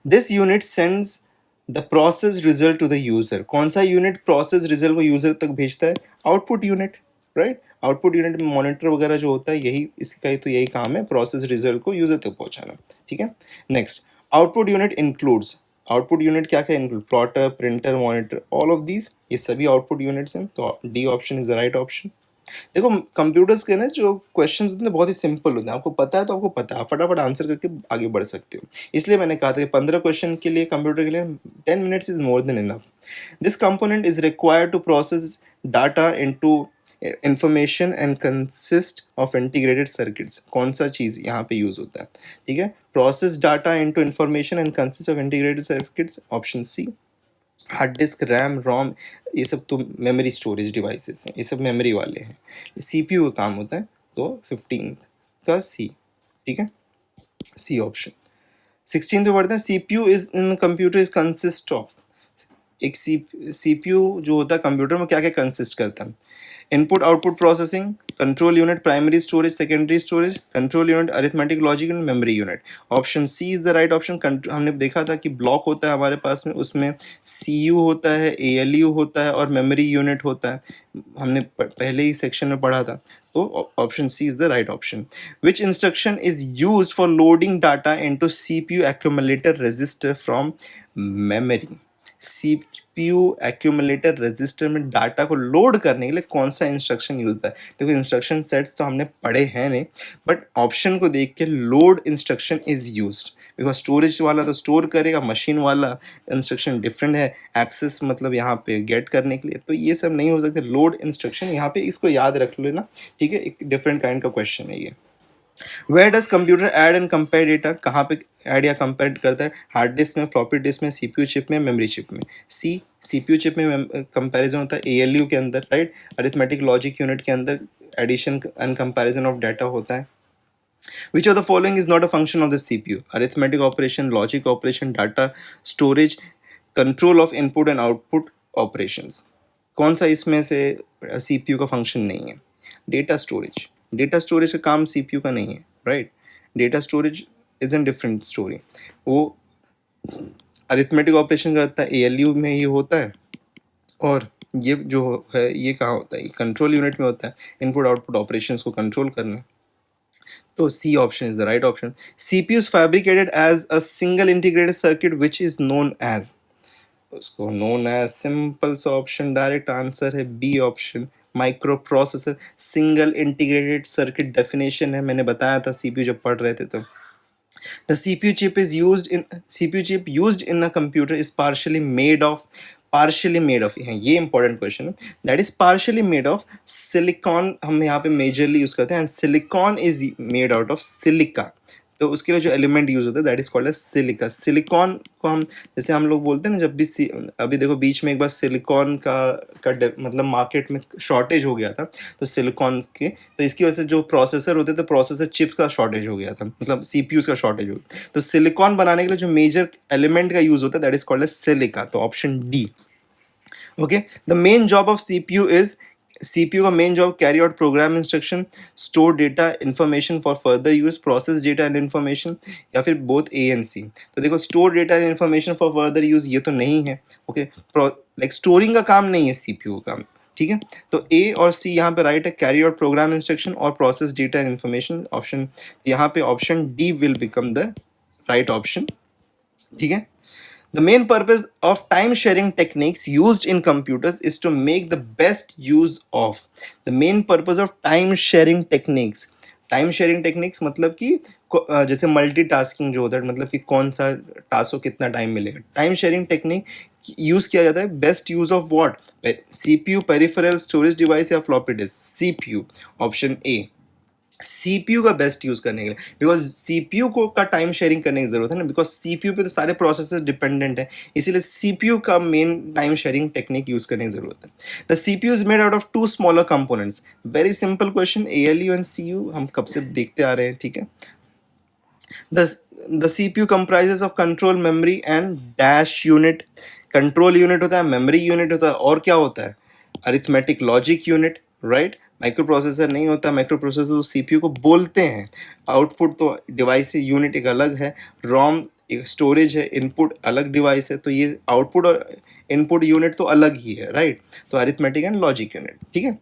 S1: This unit sends the process result to the user. कौन सा unit process result को यूजर तक भेजता है? Output unit, right. Output unit में मॉनिटर वगैरह जो होता है, यही इसका ही तो यही काम है, प्रोसेस रिजल्ट को यूजर तक पहुंचाना. ठीक है. Next, output unit includes. Output unit क्या क्या include? Plotter, printer, monitor, all of these, ये सभी आउटपुट यूनिट्स हैं. तो D option is the right option. देखो, कंप्यूटर्स के ना जो क्वेश्चन होते हैं बहुत ही सिंपल होते हैं. आपको पता है तो आपको पता है, आप फटाफट आंसर करके आगे बढ़ सकते हो. इसलिए मैंने कहा था कि 15 क्वेश्चन के लिए कंप्यूटर के लिए 10 minutes is more than enough. This component is required to process data into information and consist of integrated circuits. कौन सा चीज़ यहाँ पे यूज होता है? ठीक है. Process data into information and consist of integrated circuits. Option C. Hard disk, RAM, ROM, ये सब तो मेमोरी स्टोरेज डिवाइसेस हैं, ये सब मेमोरी वाले हैं. सीपीयू का काम होता है. तो 15 का सी. ठीक है, सी ऑप्शन. 16 पे बढ़ते हैं. CPU is in computer is consist of. एक सीपीयू जो होता है कंप्यूटर में क्या क्या कंसिस्ट करता है? Input output processing, control unit, primary storage, secondary storage, control unit, arithmetic logic and memory unit. Option C is the right option. हमने देखा था कि ब्लॉक होता है हमारे पास में, उसमें सीयू होता है, एएलयू होता है और मेमोरी यूनिट होता है. हमने पहले ही सेक्शन में पढ़ा था. तो option C is the right option. Which instruction is use for loading data into CPU accumulator register from memory. CPU accumulator register में डाटा को लोड करने के लिए कौन सा इंस्ट्रक्शन यूज होता है? देखो, इंस्ट्रक्शन सेट्स तो हमने पढ़े हैं नहीं, बट ऑप्शन को देख के load instruction is used. Because storage वाला तो स्टोर करेगा, मशीन वाला इंस्ट्रक्शन डिफरेंट है. एक्सेस मतलब यहाँ पे गेट करने के लिए, तो ये सब नहीं हो सकते. लोड इंस्ट्रक्शन यहाँ पे, इसको याद रख लेना. ठीक है, एक डिफरेंट काइंड का क्वेश्चन है ये. Where does computer add and compare data. कहाँ पे ऐड या कंपेयर करता है? हार्ड डिस्क में, फ्लॉपी डिस्क में, सीपीयू चिप में, मेमोरी चिप में. सी. सीपीयू चिप में कंपैरिजन होता है, एएलयू के अंदर, राइट. अरिथमेटिक लॉजिक यूनिट के अंदर addition and comparison of data होता है. Which of the following is not a function of the CPU? Arithmetic operation, logic operation, data storage, control of input and output operations. कौन सा इसमें से CPU का function नहीं है? Data storage. डेटा स्टोरेज का काम CPU का नहीं है, right. Data storage is an different story. वो अरिथमेटिक ऑपरेशन करता है, ALU में ये होता है. और ये जो है ये कहाँ होता है? कंट्रोल यूनिट में होता है, इनपुट आउटपुट ऑपरेशंस को कंट्रोल करना. तो C option is the right option. CPU is fabricated as a single integrated circuit which is known as. उसको known as, सिंपल सा ऑप्शन, डायरेक्ट आंसर है B option, microprocessor. Single integrated circuit definition है, मैंने बताया था CPU जब पढ़ रहे थे तब. The CPU chip is used in CPU chip used in a computer is partially made of ये इंपॉर्टेंट क्वेश्चन है. That is partially made of silicon. हम यहाँ पे मेजरली यूज करते हैं. And silicon is made out of silica. तो उसके लिए जो एलिमेंट यूज होता है that is called as silica. Silicon को हम जैसे हम लोग बोलते हैं ना, जब भी अभी देखो बीच में एक बार सिलिकॉन मतलब मार्केट में शॉर्टेज हो गया था, तो सिलिकॉन के, तो इसकी वजह से जो प्रोसेसर होते थे, प्रोसेसर चिप का शॉर्टेज हो गया था, मतलब सीपीयूज का शॉर्टेज हो गया। तो सिलिकॉन बनाने के लिए जो मेजर एलिमेंट का यूज होता है that is called as silica, तो option D. Okay, the main job of CPU is, CPU का main job carry out program instruction, store data information for further use, process data and information, या फिर both A and C. तो देखो store data and information for further use ये तो नहीं है। Okay, like storing का काम नहीं है सीपीयू का, ठीक है। तो ए और सी यहाँ पे राइट है, कैरी आउट प्रोग्राम इंस्ट्रक्शन और process data and information. Option यहाँ पे option D will become the right option, ठीक है। The main purpose of time sharing techniques used in computers is to make the best use of. The main purpose of time sharing techniques. Time sharing techniques मतलब कि जैसे multitasking जो होता है, मतलब कि कौन सा टास्क को कितना टाइम मिलेगा। टाइम शेयरिंग टेक्निक यूज किया जाता है best use of what, CPU, peripheral, storage device या floppy disk. CPU, option A, CPU का बेस्ट यूज करने के लिए, बिकॉज सीपीयू को का टाइम शेयरिंग करने की जरूरत है ना, बिकॉज सीपीयू पे तो सारे प्रोसेसर डिपेंडेंट है, इसीलिए सीपीयू का main time sharing technique use करने की जरूरत है। The CPU is made out of two smaller components. Very simple question, ALU and CU हम कब से देखते आ रहे हैं, ठीक है। The CPU comprises of control memory and dash unit. Control unit होता है, मेमोरी यूनिट होता है, और क्या होता है, arithmetic logic unit, right. Micro processor नहीं होता, माइक्रो प्रोसेसर तो सीपीयू को बोलते हैं। आउटपुट तो डिवाइस यूनिट एक अलग है, रोम एक स्टोरेज है, इनपुट अलग डिवाइस है, तो ये आउटपुट और इनपुट यूनिट तो अलग ही है, राइट। तो अरिथमेटिक एंड लॉजिक यूनिट, ठीक है।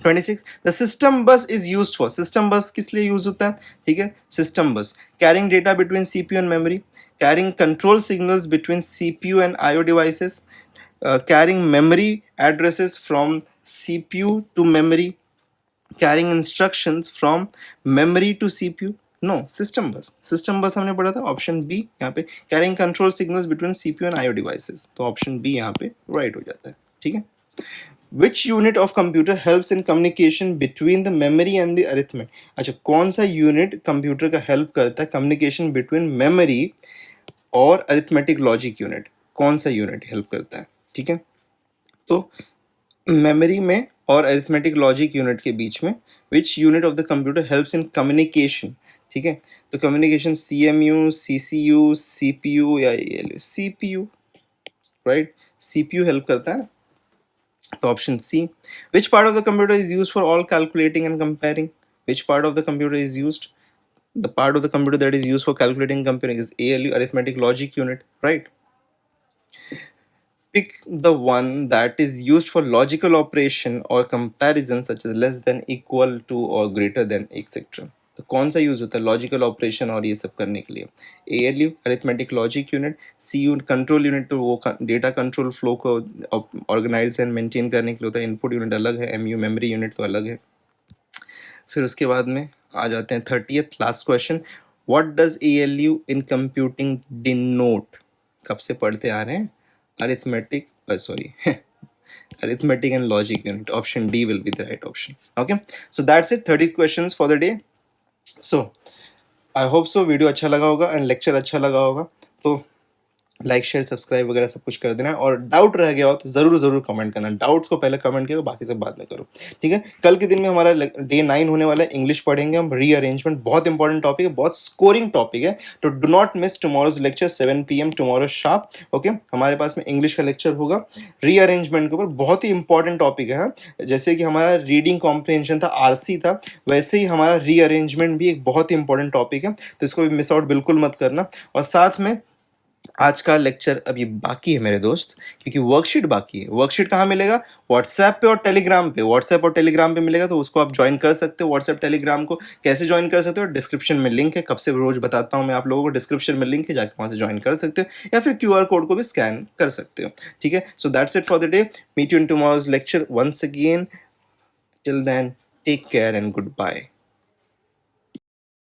S1: 26, द सिस्टम बस इज यूज्ड फॉर, सिस्टम बस किस लिए यूज होता है, ठीक है। सिस्टम बस carrying data between CPU and memory, carrying control signals between CPU and IO devices, carrying memory addresses from CPU to memory, carrying instructions from memory to CPU. No, system bus, system bus हमने पढ़ा था, option B यहाँ पे, carrying control signals between CPU and IO devices, तो option B यहाँ पे right हो जाता है, ठीक है। Which unit of computer helps in communication between the memory and the arithmetic? अच्छा, कौन सा यूनिट कंप्यूटर का हेल्प करता है कम्युनिकेशन बिटवीन मेमोरी और अरिथमेटिक लॉजिक यूनिट, कौन सा यूनिट हेल्प करता है, ठीक है। तो मेमोरी में और अरिथमेटिक लॉजिक यूनिट के बीच में which unit of the computer helps in communication, ठीक है। तो कम्युनिकेशन सीएमयू, सीसीयू, सीपीयू या ALU, CPU, right, CPU help करता है ना, तो option C. Which part of the computer is used for all calculating and comparing, which part of the computer is used, the part of the computer that is used for calculating and comparing is ALU, arithmetic logic unit, right. Pick the one that is used for logical operation or comparison such as less than, equal to or greater than etc. तो कौन सा use होता है logical operation और ये सब करने के लिए, ALU arithmetic logic unit, CU control unit, तो वो डेटा कंट्रोल फ्लो को ऑर्गेनाइज एंड मेंटेन करने के लिए होता है, इनपुट यूनिट अलग है, MU मेमोरी यूनिट तो अलग है। फिर उसके बाद में आ जाते हैं 30th last question, what does ALU in computing denote, कब से पढ़ते आ रहे हैं, arithmetic, sorry arithmetic and logic unit, option D will be the right option. Okay, so that's it, 30 questions for the day. So I hope so video अच्छा लगा होगा and lecture अच्छा लगा होगा, तो लाइक शेयर सब्सक्राइब वगैरह सब कुछ कर देना, और डाउट रह गया हो तो ज़रूर कमेंट करना, डाउट्स को पहले कमेंट करो, बाकी सब बाद में करो, ठीक है। कल के दिन में हमारा डे 9 होने वाला है, इंग्लिश पढ़ेंगे हम, रीअरेंजमेंट, बहुत इंपॉर्टेंट टॉपिक है, बहुत स्कोरिंग टॉपिक है, तो do not miss tomorrow's lecture 7 PM tomorrow sharp. Okay, हमारे पास में इंग्लिश का लेक्चर होगा रीअरेंजमेंट के ऊपर, बहुत ही इंपॉर्टेंट टॉपिक है। जैसे कि हमारा रीडिंग कॉम्प्रिहेंशन था, RC था, वैसे ही हमारा रीअरेंजमेंट भी एक बहुत ही इंपॉर्टेंट टॉपिक है, तो इसको भी मिस आउट बिल्कुल मत करना। और साथ में आज का लेक्चर अभी बाकी है मेरे दोस्त, क्योंकि वर्कशीट बाकी है। वर्कशीट कहाँ मिलेगा, व्हाट्सएप पे और टेलीग्राम पे, व्हाट्सएप और टेलीग्राम पे मिलेगा, तो उसको आप ज्वाइन कर सकते हो। व्हाट्सएप टेलीग्राम को कैसे ज्वाइन कर सकते हो, डिस्क्रिप्शन में लिंक है, कब से रोज बताता हूँ मैं आप लोगों को, डिस्क्रिप्शन में लिंक है, जाकर वहाँ से ज्वाइन कर सकते हो, या फिर QR कोड को भी स्कैन कर सकते हो, ठीक है। So that's it for the day, meet you in tomorrow's lecture once again, till then take care and good bye.